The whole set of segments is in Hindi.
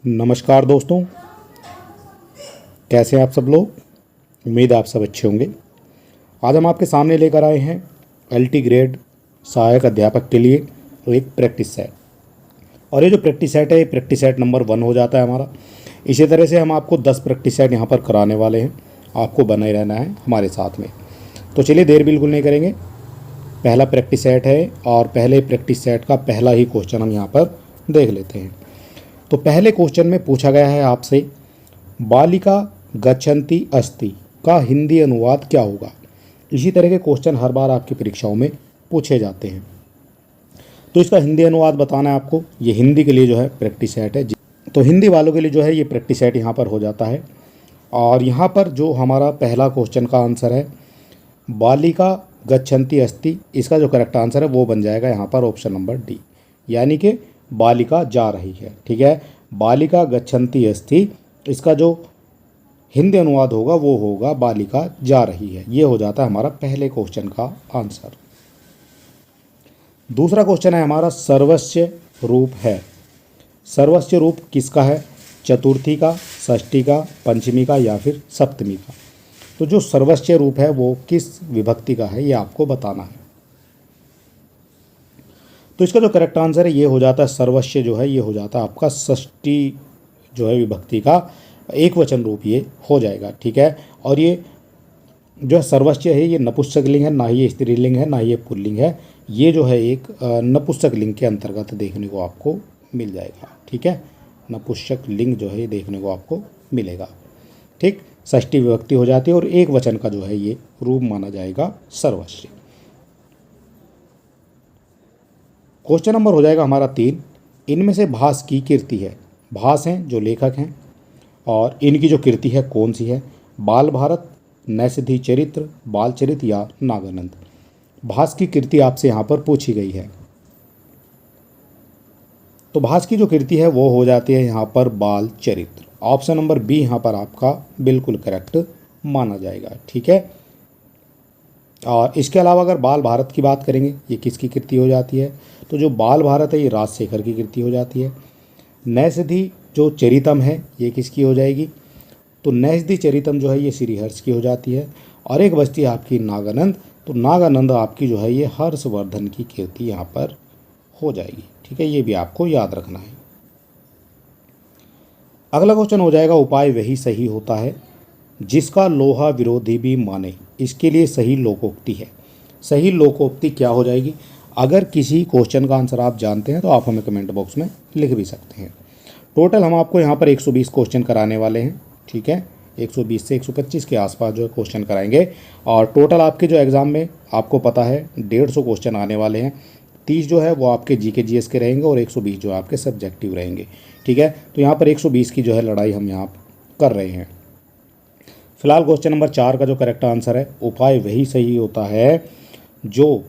नमस्कार दोस्तों, कैसे हैं आप सब लोग। उम्मीद है आप सब अच्छे होंगे। आज हम आपके सामने लेकर आए हैं एलटी ग्रेड सहायक अध्यापक के लिए एक प्रैक्टिस सेट। और ये जो प्रैक्टिस सेट है ये प्रैक्टिस सेट नंबर 1 हो जाता है हमारा। इसी तरह से हम आपको 10 प्रैक्टिस सेट यहाँ पर कराने वाले हैं। आपको बने रहना है हमारे साथ में। तो चलिए देर बिल्कुल नहीं करेंगे। पहला प्रैक्टिस सेट है और पहले प्रैक्टिस सेट का पहला ही क्वेश्चन हम यहाँ पर देख लेते हैं। तो पहले क्वेश्चन में पूछा गया है आपसे, बालिका गच्छन्ति अस्ति का हिंदी अनुवाद क्या होगा। इसी तरह के क्वेश्चन हर बार आपकी परीक्षाओं में पूछे जाते हैं। तो इसका हिंदी अनुवाद बताना है आपको। ये हिंदी के लिए जो है प्रैक्टिस सेट है। तो हिंदी वालों के लिए जो है ये प्रैक्टिस सेट यहाँ पर हो जाता है। और यहाँ पर जो हमारा पहला क्वेश्चन का आंसर है बालिका गच्छन्ति अस्ति, इसका जो करेक्ट आंसर है वो बन जाएगा यहाँ पर ऑप्शन नंबर डी, यानी कि बालिका जा रही है। ठीक है, बालिका गच्छन्ति अस्ति, इसका जो हिंदी अनुवाद होगा वो होगा बालिका जा रही है। ये हो जाता है हमारा पहले क्वेश्चन का आंसर। दूसरा क्वेश्चन है हमारा सर्वस्व रूप है। सर्वस्व रूप किसका है, चतुर्थी का, षष्ठी का, पंचमी का या फिर सप्तमी का। तो जो सर्वस्व रूप है वो किस विभक्ति का है ये आपको बताना है। तो इसका जो करेक्ट आंसर है ये हो जाता है सर्वस्व जो है ये हो जाता है आपका षष्ठी जो है विभक्ति का एक वचन रूप ये हो जाएगा। ठीक है, और ये जो है सर्वस्व है ये नपुंसक लिंग है, ना ही ये स्त्रीलिंग है ना ही ये पुल्लिंग है। ये जो है एक नपुंसक लिंग के अंतर्गत देखने को आपको मिल जाएगा। ठीक है, नपुंसक लिंग जो है ये देखने को आपको मिलेगा। ठीक, षष्ठी विभक्ति हो जाती है और एक वचन का जो है ये रूप माना जाएगा सर्वस्व। क्वेश्चन नंबर हो जाएगा हमारा 3। इनमें से भास की कीर्ति है। भास हैं जो लेखक हैं और इनकी जो कीर्ति है कौन सी है, बाल भारत, नैषधि चरित्र, बाल चरित्र या नागानंद। भास की कीर्ति आपसे यहाँ पर पूछी गई है। तो भास की जो कीर्ति है वो हो जाती है यहाँ पर बाल चरित्र। ऑप्शन नंबर बी यहाँ पर आपका बिल्कुल करेक्ट माना जाएगा। ठीक है, और इसके अलावा अगर बाल भारत की बात करेंगे ये किसकी कृति हो जाती है, तो जो बाल भारत है ये राजशेखर की कृति हो जाती है। नैषधि जो चरितम है ये किसकी हो जाएगी, तो नैषधि चरितम जो है ये श्रीहर्ष की हो जाती है। और एक बचती है आपकी नागानंद, तो नागानंद आपकी जो है ये हर्षवर्धन की कीर्ति यहाँ पर हो जाएगी। ठीक है, ये भी आपको याद रखना है। अगला क्वेश्चन हो जाएगा उपाय वही सही होता है जिसका लोहा विरोधी भी माने। इसके लिए सही लोकोक्ति है। सही लोकोक्ति क्या हो जाएगी, अगर किसी क्वेश्चन का आंसर आप जानते हैं तो आप हमें कमेंट बॉक्स में लिख भी सकते हैं। टोटल हम आपको यहाँ पर 120 क्वेश्चन कराने वाले हैं। ठीक है, 120 से 125 के आसपास जो है क्वेश्चन कराएंगे। और टोटल आपके जो एग्ज़ाम में आपको पता है 150 क्वेश्चन आने वाले हैं। 30 जो है वो आपके जीके जीएस के रहेंगे और 120 जो आपके सब्जेक्टिव रहेंगे। ठीक है, तो यहाँ पर 120 की जो है लड़ाई हम यहाँ कर रहे हैं। फिलहाल क्वेश्चन नंबर 4 का जो करेक्ट आंसर है उपाय वही सही होता है जो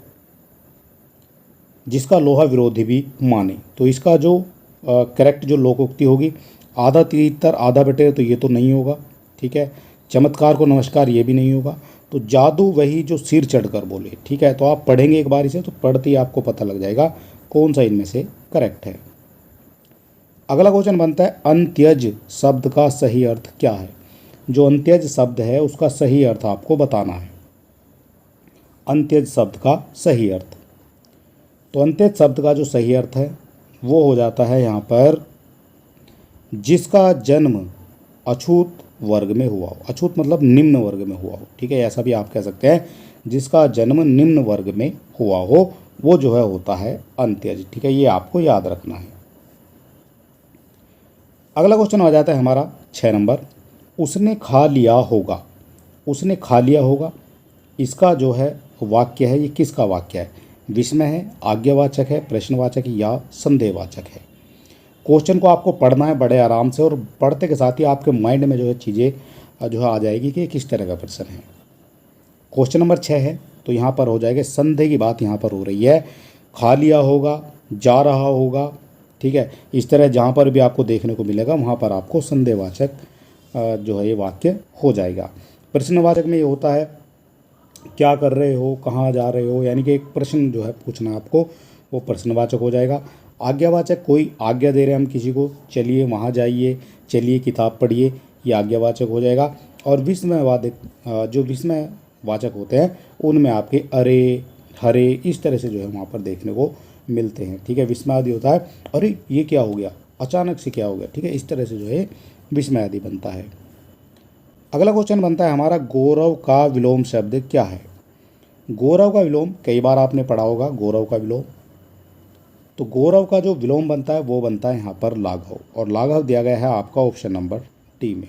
जिसका लोहा विरोधी भी माने। तो इसका जो करेक्ट जो लोकोक्ति होगी, आधा तीतर आधा बटे, तो ये तो नहीं होगा। ठीक है, चमत्कार को नमस्कार ये भी नहीं होगा। तो जादू वही जो सिर चढ़कर बोले। ठीक है, तो आप पढ़ेंगे एक बार इसे तो पढ़ते ही आपको पता लग जाएगा कौन सा इनमें से करेक्ट है। अगला क्वेश्चन बनता है अंत्यज शब्द का सही अर्थ क्या है। जो अंत्यज शब्द है उसका सही अर्थ आपको बताना है। अंत्यज शब्द का सही अर्थ, तो अंत्यज शब्द का जो सही अर्थ है वो हो जाता है यहाँ पर जिसका जन्म अछूत वर्ग में हुआ हो। अछूत मतलब निम्न वर्ग में हुआ हो। ठीक है, ऐसा भी आप कह सकते हैं, जिसका जन्म निम्न वर्ग में हुआ हो वो जो है होता है अंत्यज। ठीक है, ये आपको याद रखना है। अगला क्वेश्चन आ जाता है हमारा 6 नंबर, उसने खा लिया होगा। उसने खा लिया होगा, इसका जो है वाक्य है ये किसका वाक्य है, विस्मय है, आज्ञावाचक है, प्रश्नवाचक या संदेहवाचक है। क्वेश्चन को आपको पढ़ना है बड़े आराम से और पढ़ते के साथ ही आपके माइंड में जो है चीज़ें जो है आ जाएगी कि किस तरह का प्रश्न है। क्वेश्चन नंबर 6 है, तो यहाँ पर हो जाएगा संदेह की बात यहाँ पर हो रही है। खा लिया होगा, जा रहा होगा। ठीक है, इस तरह जहाँ पर भी आपको देखने को मिलेगा वहाँ पर आपको संदेहवाचक जो है ये वाक्य हो जाएगा। प्रश्नवाचक में ये होता है क्या कर रहे हो, कहाँ जा रहे हो, यानी कि एक प्रश्न जो है पूछना आपको, वो प्रश्नवाचक हो जाएगा। आज्ञावाचक कोई आज्ञा दे रहे हैं हम किसी को, चलिए वहाँ जाइए, चलिए किताब पढ़िए, ये आज्ञावाचक हो जाएगा। और विस्मयवाचक, जो विस्मयवाचक होते हैं उनमें आपके अरे, हरे, इस तरह से जो है वहाँ पर देखने को मिलते हैं। ठीक है, विस्मय आदि होता है, अरे ये क्या हो गया, अचानक से क्या हो गया। ठीक है, इस तरह से जो है विस्मय आदि बनता है। अगला क्वेश्चन बनता है हमारा, गौरव का विलोम शब्द क्या है। गौरव का विलोम कई बार आपने पढ़ा होगा, गौरव का विलोम। तो गौरव का जो विलोम बनता है वो बनता है यहाँ पर लाघव, और लाघव दिया गया है आपका ऑप्शन नंबर डी में।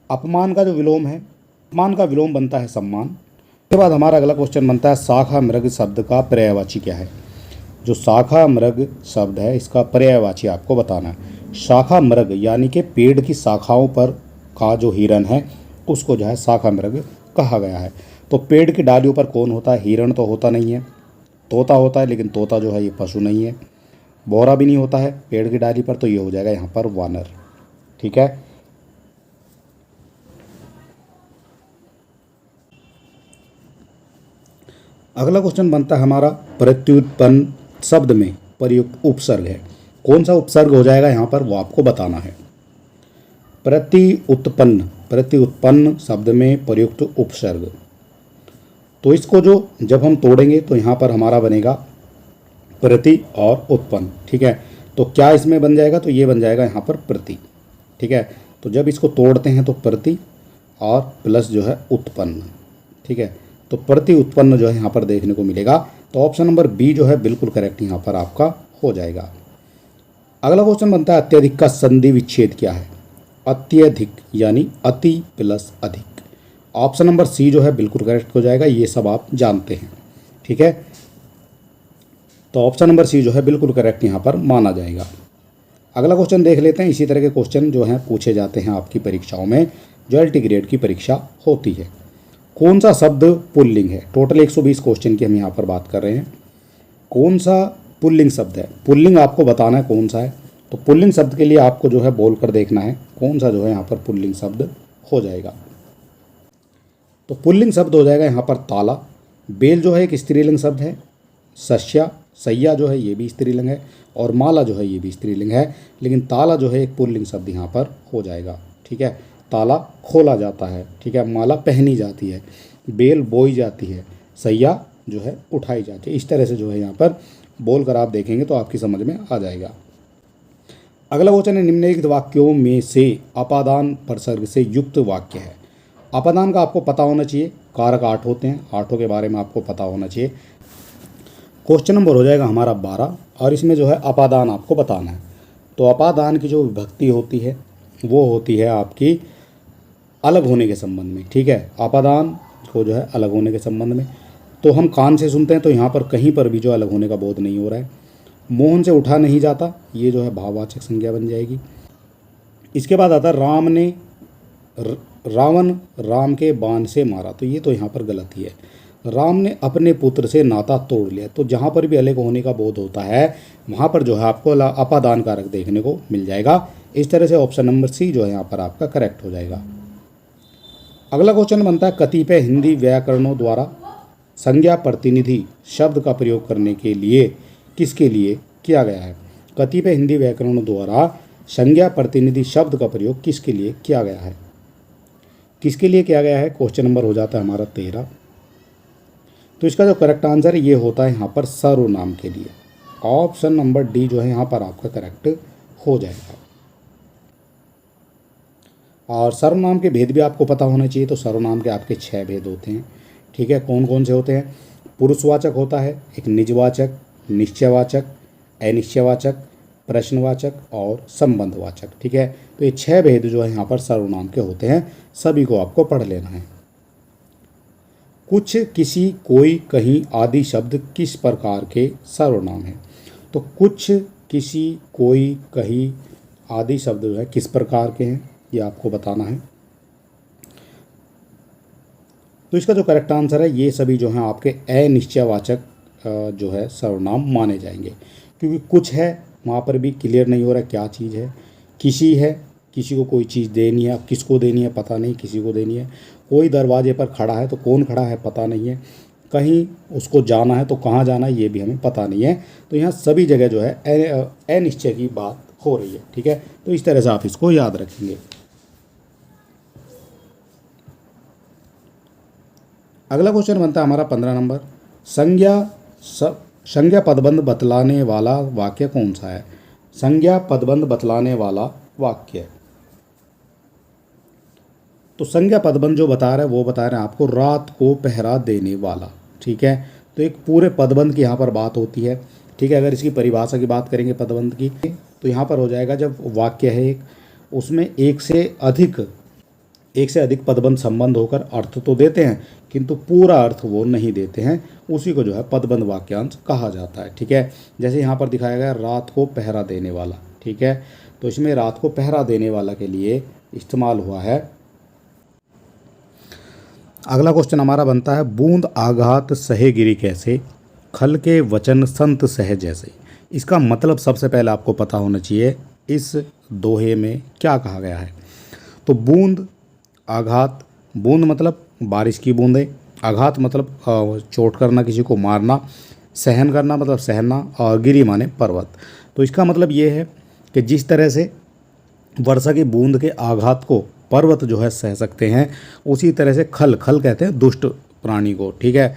अपमान का जो विलोम है, अपमान का विलोम बनता है सम्मान। उसके बाद हमारा अगला क्वेश्चन बनता है, शाखा मृग शब्द का पर्यायवाची क्या है। जो शाखा मृग शब्द है इसका पर्यायवाची आपको बताना है। शाखा मृग यानी कि पेड़ की शाखाओं पर का जो हिरण है उसको जो है शाखा मृग कहा गया है। तो पेड़ की डालियों पर कौन होता है, हिरण तो होता नहीं है, तोता होता है, लेकिन तोता जो है ये पशु नहीं है। बोरा भी नहीं होता है पेड़ की डाली पर, तो ये हो जाएगा यहाँ पर वानर। ठीक है, अगला क्वेश्चन बनता है हमारा, प्रत्युत्पन्न शब्द में प्रयुक्त उपसर्ग है। कौन सा उपसर्ग हो जाएगा यहाँ पर वो आपको बताना है। प्रत्युत्पन्न, प्रत्युत्पन्न शब्द में प्रयुक्त उपसर्ग, तो इसको जो जब हम तोड़ेंगे तो यहाँ पर हमारा बनेगा प्रति और उत्पन्न। ठीक है, तो क्या इसमें बन जाएगा, तो ये बन जाएगा यहाँ पर प्रति। ठीक है, तो जब इसको तोड़ते हैं तो प्रति और प्लस जो है उत्पन्न। ठीक है, तो प्रति उत्पन्न जो है यहाँ पर देखने को मिलेगा। तो ऑप्शन नंबर बी जो है बिल्कुल करेक्ट यहाँ पर आपका हो जाएगा। अगला क्वेश्चन बनता है, अत्यधिक का संधि विच्छेद क्या है। अत्यधिक यानी अति प्लस अधिक, ऑप्शन नंबर सी जो है बिल्कुल करेक्ट हो जाएगा, ये सब आप जानते हैं। ठीक है, तो ऑप्शन नंबर सी जो है बिल्कुल करेक्ट यहाँ पर माना जाएगा। अगला क्वेश्चन देख लेते हैं। इसी तरह के क्वेश्चन जो हैं पूछे जाते हैं आपकी परीक्षाओं में, जो एलटी ग्रेड की परीक्षा होती है। कौन सा शब्द पुल्लिंग है। टोटल 120 क्वेश्चन की हम यहाँ पर बात कर रहे हैं। कौन सा पुल्लिंग शब्द है, पुल्लिंग आपको बताना है कौन सा है। तो पुल्लिंग शब्द के लिए आपको जो है बोल कर देखना है कौन सा जो है यहाँ पर पुल्लिंग शब्द हो जाएगा। तो पुल्लिंग शब्द हो जाएगा यहाँ पर ताला। बेल जो है एक स्त्रीलिंग शब्द है। सस्या, सैया जो है ये भी स्त्रीलिंग है, और माला जो है ये भी स्त्रीलिंग है, लेकिन ताला जो है एक पुल्लिंग शब्द यहाँ पर हो जाएगा। ठीक है, ताला खोला जाता है। ठीक है, माला पहनी जाती है, बेल बोई जाती है, सैया जो है उठाई जाती है। इस तरह से जो है यहाँ पर बोल कर आप देखेंगे तो आपकी समझ में आ जाएगा। अगला क्वेश्चन है, निम्नलिखित वाक्यों में से अपादान प्रसर्ग से युक्त वाक्य है। अपादान का आपको पता होना चाहिए, कारक 8 होते हैं, 8 के बारे में आपको पता होना चाहिए। क्वेश्चन नंबर हो जाएगा हमारा 12, और इसमें जो है अपादान आपको बताना है। तो अपादान की जो विभक्ति होती है वो होती है आपकी अलग होने के संबंध में। ठीक है, अपादान को जो है अलग होने के संबंध में, तो हम कान से सुनते हैं तो यहाँ पर कहीं पर भी जो अलग होने का बोध नहीं हो रहा है। मोहन से उठा नहीं जाता, ये जो है भाववाचक संज्ञा बन जाएगी। इसके बाद आता है रावण राम के बाण से मारा, तो ये तो यहाँ पर गलत ही है। राम ने अपने पुत्र से नाता तोड़ लिया, तो जहाँ पर भी अलग होने का बोध होता है वहाँ पर जो है आपको अपादान कारक देखने को मिल जाएगा। इस तरह से ऑप्शन नंबर सी जो है यहाँ पर आपका करेक्ट हो जाएगा। अगला क्वेश्चन बनता है, कतिपय हिंदी व्याकरणों द्वारा संज्ञा प्रतिनिधि शब्द का प्रयोग करने के लिए किसके लिए किया गया है। कतिपय हिंदी व्याकरणों द्वारा संज्ञा प्रतिनिधि शब्द का प्रयोग किसके लिए किया गया है। किसके लिए किया गया है, क्वेश्चन नंबर हो जाता है हमारा 13। तो इसका जो करेक्ट आंसर है ये होता है यहाँ पर सर्वनाम के लिए। ऑप्शन नंबर डी जो है यहाँ पर आपका करेक्ट हो जाएगा। और सर्वनाम के भेद भी आपको पता होना चाहिए। तो सर्वनाम के आपके 6 भेद होते हैं। ठीक है, कौन कौन से होते हैं। पुरुषवाचक होता है, एक निजवाचक, निश्चयवाचक, अनिश्चयवाचक, प्रश्नवाचक और संबंधवाचक। ठीक है, तो ये 6 भेद जो है यहाँ पर सर्वनाम के होते हैं, सभी को आपको पढ़ लेना है। कुछ, किसी, कोई, कहीं आदि शब्द किस प्रकार के सर्वनाम हैं। तो कुछ, किसी, कोई, कहीं आदि शब्द जो है किस प्रकार के हैं ये आपको बताना है। तो इसका जो करेक्ट आंसर है ये सभी जो हैं आपके अनिश्चयवाचक जो है सर्वनाम माने जाएंगे, क्योंकि कुछ है वहाँ पर भी क्लियर नहीं हो रहा क्या चीज़ है। किसी है, किसी को कोई चीज़ देनी है, किसको देनी है पता नहीं, किसी को देनी है। कोई दरवाजे पर खड़ा है तो कौन खड़ा है पता नहीं है। कहीं उसको जाना है तो कहाँ जाना है ये भी हमें पता नहीं है। तो यहाँ सभी जगह जो है अनिश्चय की बात हो रही है, ठीक है। तो इस तरह से आप इसको याद रखेंगे। अगला क्वेश्चन बनता है हमारा 15 नंबर। संज्ञा पदबंध बतलाने वाला वाक्य कौन सा है? संज्ञा पदबंध बतलाने वाला वाक्य, तो संज्ञा पदबंध जो बता रहा है वो बता रहे हैं आपको रात को पहरा देने वाला, ठीक है। तो एक पूरे पदबंध की यहाँ पर बात होती है, ठीक है। अगर इसकी परिभाषा की बात करेंगे पदबंध की, तो यहाँ पर हो जाएगा जब वाक्य है एक, उसमें एक से अधिक पदबंध संबंध होकर अर्थ तो देते हैं किंतु पूरा अर्थ वो नहीं देते हैं, उसी को जो है पदबंध वाक्यांश कहा जाता है, ठीक है। जैसे यहाँ पर दिखाया गया रात को पहरा देने वाला, ठीक है। तो इसमें रात को पहरा देने वाला के लिए इस्तेमाल हुआ है। अगला क्वेश्चन हमारा बनता है बूंद आघात सहे गिरी कैसे, खल के वचन संत सहे जैसे। इसका मतलब सबसे पहले आपको पता होना चाहिए इस दोहे में क्या कहा गया है। तो बूंद आघात, बूंद मतलब बारिश की बूंदें, आघात मतलब चोट करना, किसी को मारना, सहन करना मतलब सहना, और गिरी माने पर्वत। तो इसका मतलब ये है कि जिस तरह से वर्षा की बूंद के आघात को पर्वत जो है सह सकते हैं, उसी तरह से खल कहते हैं दुष्ट प्राणी को, ठीक है।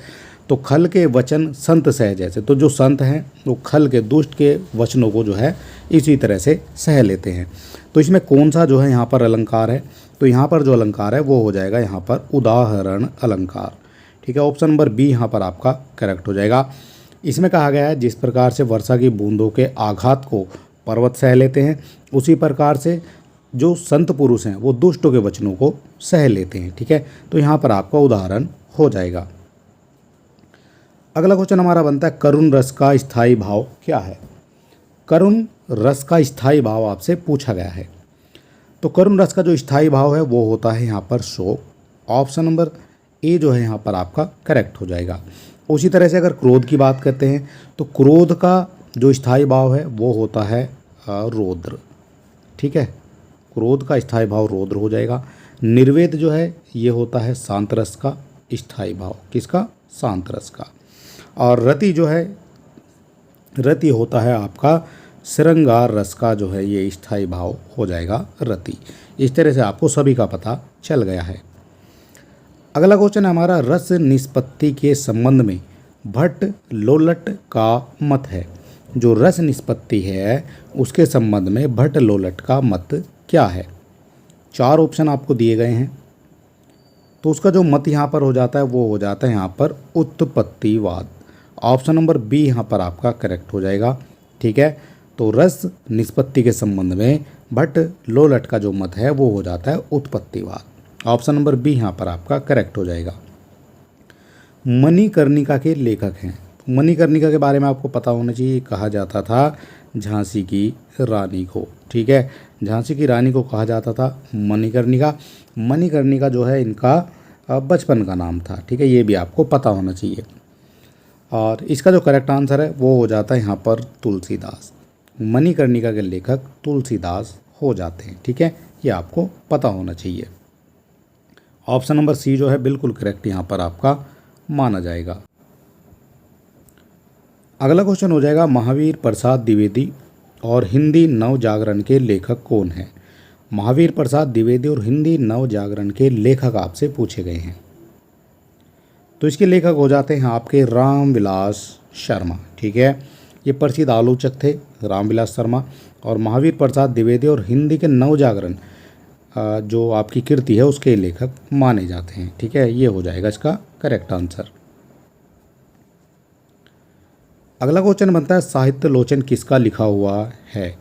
तो खल के वचन संत सह जैसे, तो जो संत हैं वो खल के दुष्ट के वचनों को जो है इसी तरह से सह लेते हैं। तो इसमें कौन सा जो है यहाँ पर अलंकार है? तो यहाँ पर जो अलंकार है वो हो जाएगा यहाँ पर उदाहरण अलंकार, ठीक है। ऑप्शन नंबर बी यहाँ पर आपका करेक्ट हो जाएगा। इसमें कहा गया है जिस प्रकार से वर्षा की बूंदों के आघात को पर्वत सह लेते हैं, उसी प्रकार से जो संत पुरुष हैं वो दुष्टों के वचनों को सह लेते हैं, ठीक है। तो यहाँ पर आपका उदाहरण हो जाएगा। अगला क्वेश्चन हमारा बनता है करुण रस का स्थायी भाव क्या है? करुण रस का स्थायी भाव आपसे पूछा गया है। तो करुण रस का जो स्थायी भाव है वो होता है यहाँ पर शोक। ऑप्शन नंबर ए जो है यहाँ पर आपका करेक्ट हो जाएगा। उसी तरह से अगर क्रोध की बात करते हैं तो क्रोध का जो स्थायी भाव है वो होता है रौद्र, ठीक है। क्रोध का स्थायी भाव रौद्र हो जाएगा। निर्वेद जो है ये होता है शांत रस का स्थायी भाव, किसका? शांत रस का। और रति जो है, रति होता है आपका श्रृंगार रस का जो है ये स्थायी भाव हो जाएगा रति। इस तरह से आपको सभी का पता चल गया है। अगला क्वेश्चन है हमारा रस निष्पत्ति के संबंध में भट्ट लोलट का मत है। जो रस निष्पत्ति है उसके संबंध में भट्ट लोलट का मत क्या है? 4 ऑप्शन आपको दिए गए हैं। तो उसका जो मत यहाँ पर हो जाता है वो हो जाता है यहाँ पर उत्पत्तिवाद। ऑप्शन नंबर बी यहाँ पर आपका करेक्ट हो जाएगा, ठीक है। तो रस निष्पत्ति के संबंध में भट्ट लोलट का जो मत है वो हो जाता है उत्पत्तिवाद। ऑप्शन नंबर बी यहाँ पर आपका करेक्ट हो जाएगा। मणिकर्णिका के लेखक हैं। मणिकर्णिका के बारे में आपको पता होना चाहिए, कहा जाता था झांसी की रानी को, ठीक है। झांसी की रानी को कहा जाता था मणिकर्णिका। मणिकर्णिका जो है इनका बचपन का नाम था, ठीक है। ये भी आपको पता होना चाहिए। और इसका जो करेक्ट आंसर है वो हो जाता है यहाँ पर तुलसीदास। मणिकर्णिका के लेखक तुलसीदास हो जाते हैं, ठीक है। ये आपको पता होना चाहिए। ऑप्शन नंबर सी जो है बिल्कुल करेक्ट यहाँ पर आपका माना जाएगा। अगला क्वेश्चन हो जाएगा महावीर प्रसाद द्विवेदी और हिंदी नव जागरण के लेखक कौन है? महावीर प्रसाद द्विवेदी और हिंदी नव जागरण के लेखक आपसे पूछे गए हैं। तो इसके लेखक हो जाते हैं आपके रामविलास शर्मा, ठीक है। ये प्रसिद्ध आलोचक थे रामविलास शर्मा। और महावीर प्रसाद द्विवेदी और हिंदी के नव जागरण जो आपकी कृति है उसके लेखक माने जाते हैं, ठीक है। ये हो जाएगा इसका करेक्ट आंसर। अगला क्वेश्चन बनता है साहित्य लोचन किसका लिखा हुआ है?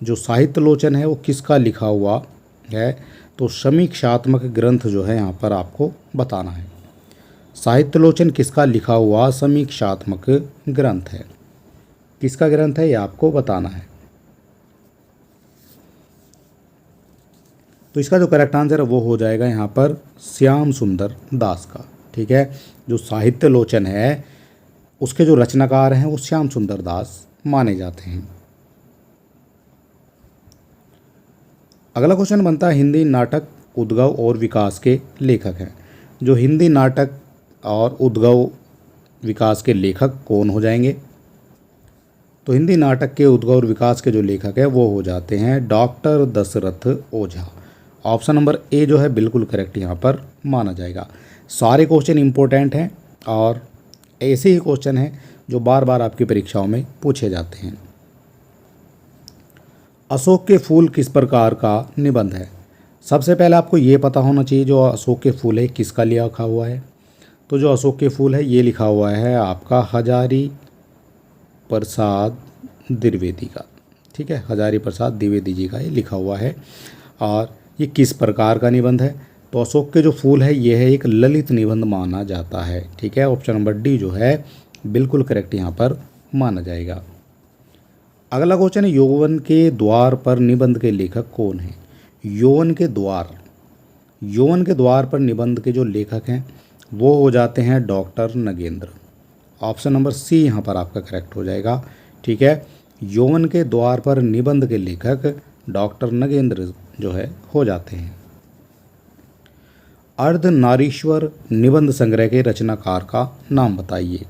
जो साहित्य लोचन है वो किसका लिखा हुआ है? तो समीक्षात्मक ग्रंथ जो है यहाँ पर आपको बताना है। साहित्य लोचन किसका लिखा हुआ समीक्षात्मक ग्रंथ है? किसका ग्रंथ है ये आपको बताना है। तो इसका जो करेक्ट आंसर है वो हो जाएगा यहाँ पर श्याम सुंदर दास का, ठीक है। जो साहित्य लोचन है उसके जो रचनाकार हैं वो श्याम सुंदर दास माने जाते हैं। अगला क्वेश्चन बनता है हिंदी नाटक उद्गव और विकास के लेखक हैं। जो हिंदी नाटक और उद्गव विकास के लेखक कौन हो जाएंगे? तो हिंदी नाटक के उद्भव और विकास के जो लेखक है वो हो जाते हैं doctor Dashrath Ojha. Option number A जो है बिल्कुल करेक्ट यहाँ पर माना जाएगा। सारे क्वेश्चन इंपॉर्टेंट हैं और ऐसे ही क्वेश्चन हैं जो बार बार आपकी परीक्षाओं में पूछे जाते हैं। अशोक के फूल किस प्रकार का निबंध है? सबसे पहले आपको ये पता होना चाहिए जो अशोक के फूल है किसका लिखा हुआ है। तो जो अशोक के फूल है ये लिखा हुआ है आपका हजारी प्रसाद द्विवेदी का। ठीक है, हजारी प्रसाद द्विवेदी जी का ये लिखा हुआ है। और ये किस प्रकार का निबंध है? तो अशोक के जो फूल है ये है एक ललित निबंध माना जाता है। ठीक है, ऑप्शन नंबर डी जो है बिल्कुल करेक्ट यहाँ पर माना जाएगा। अगला क्वेश्चन है यौवन के द्वार पर निबंध के लेखक कौन है? यौवन के द्वार पर निबंध के जो लेखक हैं वो हो जाते हैं doctor Nagendra. Option number C यहाँ पर आपका करेक्ट हो जाएगा। ठीक है, यौवन के द्वार पर निबंध के लेखक डॉक्टर नगेंद्र जो है हो जाते हैं। अर्धनारीश्वर निबंध संग्रह के रचनाकार का नाम बताइए।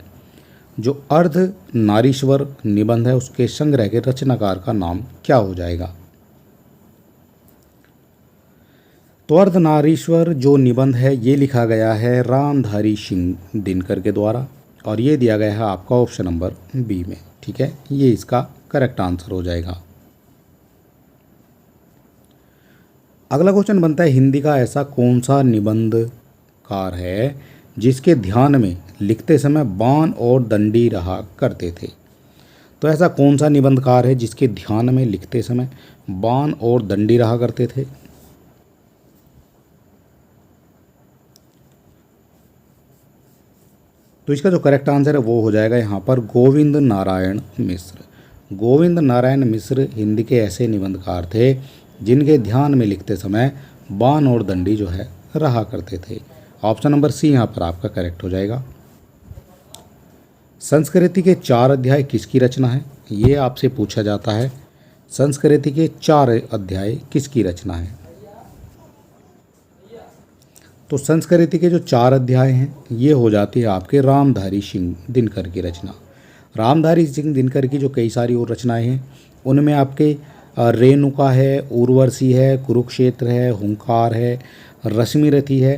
जो अर्धनारीश्वर निबंध है उसके संग्रह के रचनाकार का नाम क्या हो जाएगा? तो अर्धनारीश्वर जो निबंध है ये लिखा गया है रामधारी सिंह दिनकर के द्वारा और ये दिया गया है आपका ऑप्शन नंबर बी में। ठीक है, ये इसका करेक्ट आंसर हो जाएगा। अगला क्वेश्चन बनता है हिंदी का ऐसा कौन सा निबंधकार है जिसके ध्यान में लिखते समय बाण और दंडी रहा करते थे? तो ऐसा कौन सा निबंधकार है जिसके ध्यान में लिखते समय बाण और दंडी रहा करते थे? तो इसका जो करेक्ट आंसर है वो हो जाएगा यहाँ पर गोविंद नारायण मिश्र। गोविंद नारायण मिश्र हिंदी के ऐसे निबंधकार थे जिनके ध्यान में लिखते समय बाण और दंडी जो है रहा करते थे। ऑप्शन नंबर सी यहाँ पर आपका करेक्ट हो जाएगा। संस्कृति के 4 अध्याय किसकी रचना है? ये आपसे पूछा जाता है। संस्कृति के 4 अध्याय किसकी रचना है? तो संस्कृति के जो 4 अध्याय हैं ये हो जाती है आपके रामधारी सिंह दिनकर की रचना। रामधारी सिंह दिनकर की जो कई सारी और रचनाएं हैं उनमें आपके रेणुका है, उर्वशी है, कुरुक्षेत्र है, हुंकार है, रश्मिरथी है।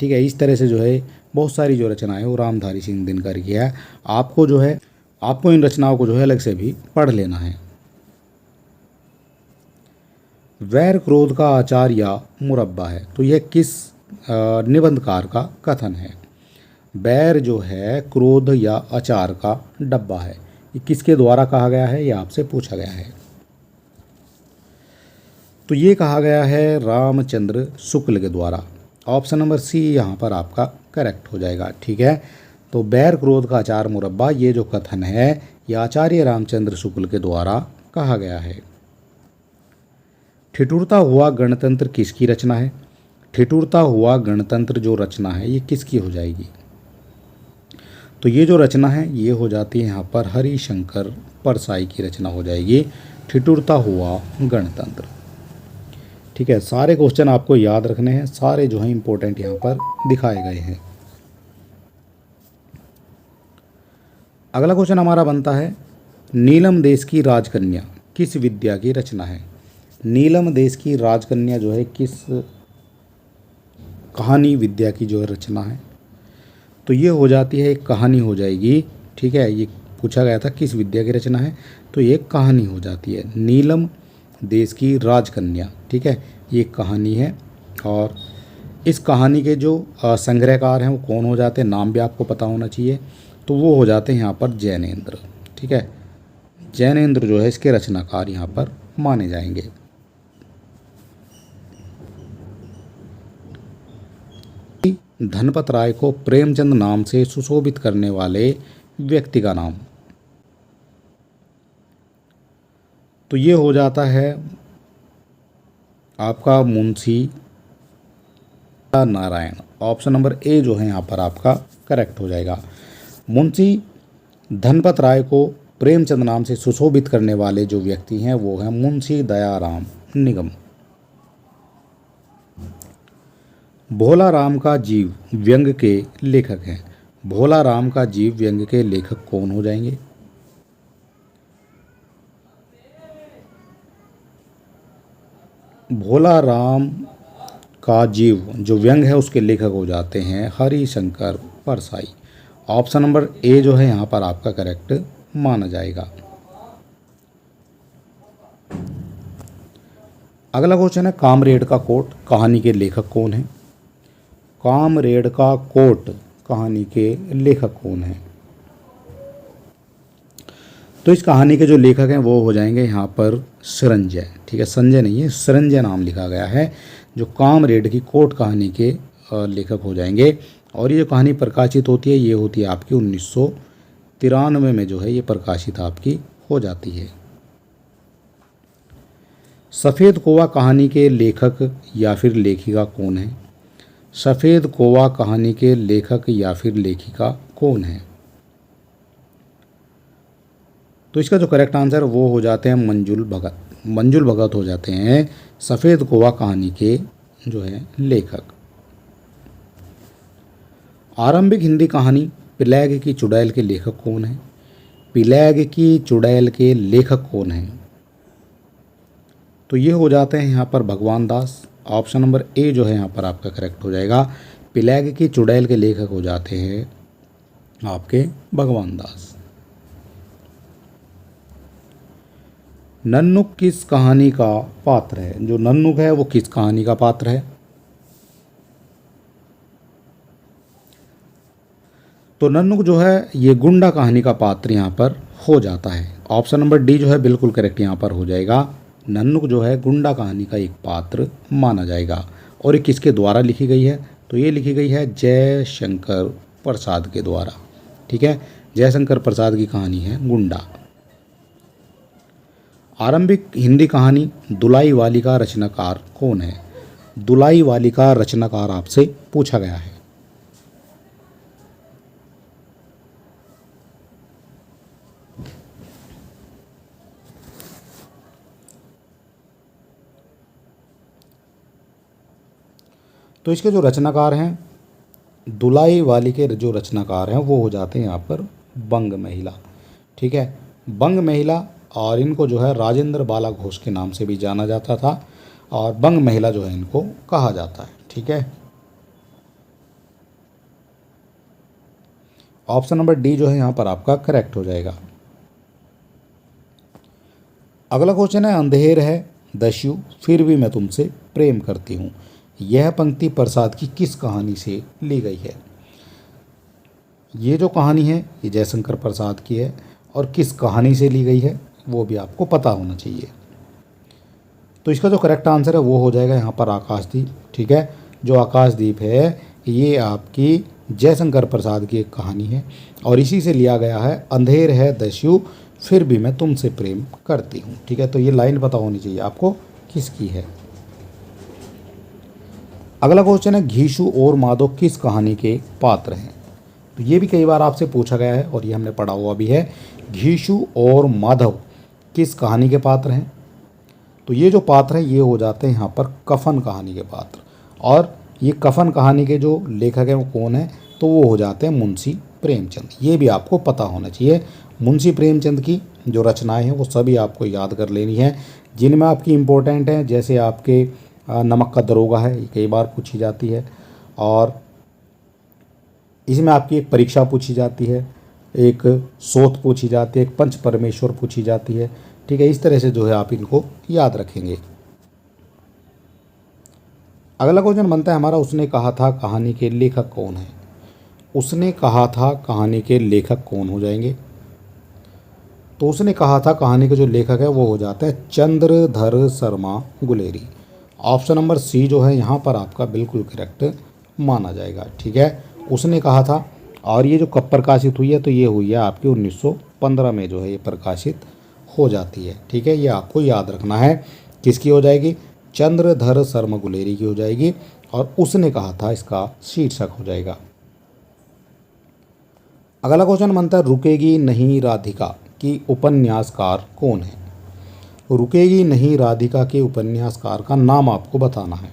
ठीक है, इस तरह से जो है बहुत सारी जो रचनाएं वो रामधारी सिंह दिनकर की है। आपको जो है आपको इन रचनाओं को जो है अलग से भी पढ़ लेना है। वैर क्रोध का आचार या मुरब्बा है, तो यह किस निबंधकार का कथन है? बैर जो है क्रोध या अचार का डब्बा है, ये किसके द्वारा कहा गया है? ये आपसे पूछा गया है। तो ये कहा गया है रामचंद्र शुक्ल के द्वारा। ऑप्शन नंबर सी यहाँ पर आपका करेक्ट हो जाएगा। ठीक है, तो बैर क्रोध का अचार मुरब्बा ये जो कथन है ये आचार्य रामचंद्र शुक्ल के द्वारा कहा गया है। ठिठुरता हुआ गणतंत्र किसकी रचना है? ठिठुरता हुआ गणतंत्र जो रचना है ये किसकी हो जाएगी? तो ये जो रचना है ये हो जाती है यहाँ पर हरिशंकर परसाई की रचना हो जाएगी, ठिठुरता हुआ गणतंत्र। ठीक है, सारे क्वेश्चन आपको याद रखने हैं, सारे जो हैं इंपॉर्टेंट यहाँ पर दिखाए गए हैं। अगला क्वेश्चन हमारा बनता है नीलम देश की राजकन्या किस विद्या की रचना है? नीलम देश की राजकन्या जो है किस कहानी विद्या की जो है रचना है? तो ये हो जाती है एक कहानी हो जाएगी। ठीक है, ये पूछा गया था किस विद्या की रचना है, तो ये कहानी हो जाती है नीलम देश की राजकन्या। ठीक है, ये कहानी है और इस कहानी के जो संग्रहकार हैं वो कौन हो जाते हैं? नाम भी आपको पता होना चाहिए। तो वो हो जाते हैं यहाँ पर जैनेन्द्र। ठीक है, जैनेन्द्र जो है इसके रचनाकार यहाँ पर माने जाएंगे। धनपत राय को प्रेमचंद नाम से सुशोभित करने वाले व्यक्ति का नाम? तो ये हो जाता है आपका Munshi Narayan. Option number A जो है यहाँ पर आपका करेक्ट हो जाएगा। मुंशी धनपत राय को प्रेमचंद नाम से सुशोभित करने वाले जो व्यक्ति हैं वो हैं मुंशी दयाराम निगम। भोला राम का जीव व्यंग के लेखक हैं। भोला राम का जीव व्यंग्य के लेखक कौन हो जाएंगे? भोला राम का जीव जो व्यंग है उसके लेखक हो जाते हैं Harishankar Parsai. Option number A जो है यहाँ पर आपका करेक्ट माना जाएगा। अगला क्वेश्चन है कामरेड का कोट कहानी के लेखक कौन है? कामरेड का कोट कहानी के लेखक कौन है? तो इस कहानी के जो लेखक हैं वो हो जाएंगे यहाँ पर संजय। ठीक है, संजय नहीं है, संजय नाम लिखा गया है। जो कामरेड की कोट कहानी के लेखक हो जाएंगे। और ये जो कहानी प्रकाशित होती है ये होती है आपकी 1993 में जो है ये प्रकाशित आपकी हो जाती है। सफ़ेद कौवा कहानी के लेखक या फिर लेखिका कौन है? सफ़ेद कौवा कहानी के लेखक या फिर लेखिका कौन है? तो इसका जो करेक्ट आंसर वो हो जाते हैं मंजुल भगत। मंजुल भगत हो जाते हैं सफ़ेद कौवा कहानी के जो है लेखक। आरंभिक हिंदी कहानी प्लेग की चुड़ैल के लेखक कौन है? प्लेग की चुड़ैल के लेखक कौन है? तो ये हो जाते हैं यहाँ पर भगवान दास। ऑप्शन नंबर ए जो है यहाँ पर आपका करेक्ट हो जाएगा। प्लेग की चुड़ैल के लेखक हो जाते हैं आपके भगवान दास। नन्नुक किस कहानी का पात्र है? जो नन्नुक है वो किस कहानी का पात्र है? तो नन्नुक जो है ये गुंडा कहानी का पात्र यहाँ पर हो जाता है। ऑप्शन नंबर डी जो है बिल्कुल करेक्ट यहाँ पर हो जाएगा। नन्नुक जो है गुंडा कहानी का एक पात्र माना जाएगा। और ये किसके द्वारा लिखी गई है? तो ये लिखी गई है जयशंकर प्रसाद के द्वारा। ठीक है, जयशंकर प्रसाद की कहानी है गुंडा। आरंभिक हिंदी कहानी दुलाई वाली का रचनाकार कौन है? दुलाई वाली का रचनाकार आपसे पूछा गया है। तो इसके जो रचनाकार हैं दुलाई वाली के जो रचनाकार हैं वो हो जाते हैं यहाँ पर बंग महिला। ठीक है, बंग महिला। और इनको जो है राजेंद्र बाला घोष के नाम से भी जाना जाता था और बंग महिला जो है इनको कहा जाता है। ठीक है, ऑप्शन नंबर डी जो है यहाँ पर आपका करेक्ट हो जाएगा। अगला क्वेश्चन है अंधेर है दस्यु फिर भी मैं तुमसे प्रेम करती हूँ। यह पंक्ति प्रसाद की किस कहानी से ली गई है? ये जो कहानी है ये जयशंकर प्रसाद की है और किस कहानी से ली गई है वो भी आपको पता होना चाहिए। तो इसका जो करेक्ट आंसर है वो हो जाएगा यहाँ पर आकाशदीप। ठीक है, जो आकाशदीप है ये आपकी जयशंकर प्रसाद की एक कहानी है और इसी से लिया गया है अंधेर है दस्यु फिर भी मैं तुमसे प्रेम करती हूँ। ठीक है, तो ये लाइन पता होनी चाहिए आपको किसकी है। अगला क्वेश्चन है घीशु और माधव किस कहानी के पात्र हैं? तो ये भी कई बार आपसे पूछा गया है और ये हमने पढ़ा हुआ भी है। घीशु और माधव किस कहानी के पात्र हैं? तो ये जो पात्र हैं ये हो जाते हैं यहाँ पर कफन कहानी के पात्र। और ये कफन कहानी के जो लेखक हैं वो कौन है? तो वो हो जाते हैं मुंशी प्रेमचंद। ये भी आपको पता होना चाहिए। मुंशी प्रेमचंद की जो रचनाएं हैं वो सभी आपको याद कर लेनी है। जिनमें आपकी इम्पोर्टेंट हैं जैसे आपके नमक का दरोगा है, ये कई बार पूछी जाती है और इसमें आपकी एक परीक्षा पूछी जाती है, एक सोत पूछी जाती है, एक पंच परमेश्वर पूछी जाती है। ठीक है, इस तरह से जो है आप इनको याद रखेंगे। अगला क्वेश्चन बनता है हमारा उसने कहा था कहानी के लेखक कौन है? उसने कहा था कहानी के लेखक कौन हो जाएंगे? तो उसने कहा था कहानी के जो लेखक है वो हो जाता है Chandradhar Sharma Guleri. Option number C जो है यहाँ पर आपका बिल्कुल करेक्ट माना जाएगा। ठीक है, उसने कहा था। और ये जो कब प्रकाशित हुई है तो ये हुई है आपकी 1915 में जो है ये प्रकाशित हो जाती है। ठीक है, ये आपको याद रखना है किसकी हो जाएगी? चंद्रधर शर्मा गुलेरी की हो जाएगी और उसने कहा था इसका शीर्षक हो जाएगा। अगला क्वेश्चन बनता है रुकेगी नहीं राधिका की उपन्यासकार कौन है? रुकेगी नहीं राधिका के उपन्यासकार का नाम आपको बताना है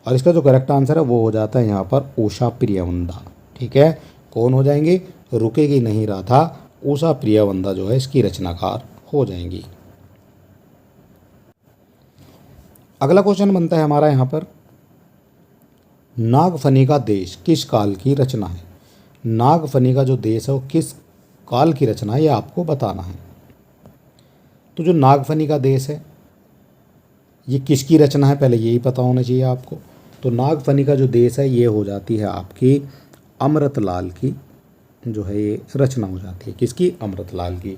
और इसका जो करेक्ट आंसर है वो हो जाता है यहाँ पर उषा प्रियवंदा। ठीक है, कौन हो जाएंगी? रुकेगी नहीं राधा, उषा प्रियवंदा जो है इसकी रचनाकार हो जाएंगी। अगला क्वेश्चन बनता है हमारा यहाँ पर, नागफनी का देश किस काल की रचना है? नागफनी का जो देश है वो किस काल की रचना है, ये आपको बताना है। तो जो नागफनी का देश है ये किसकी रचना है, पहले यही पता होना चाहिए आपको। तो नागफनी का जो देश है ये हो जाती है आपकी अमृतलाल की जो है ये रचना हो जाती है। किसकी? अमृतलाल की।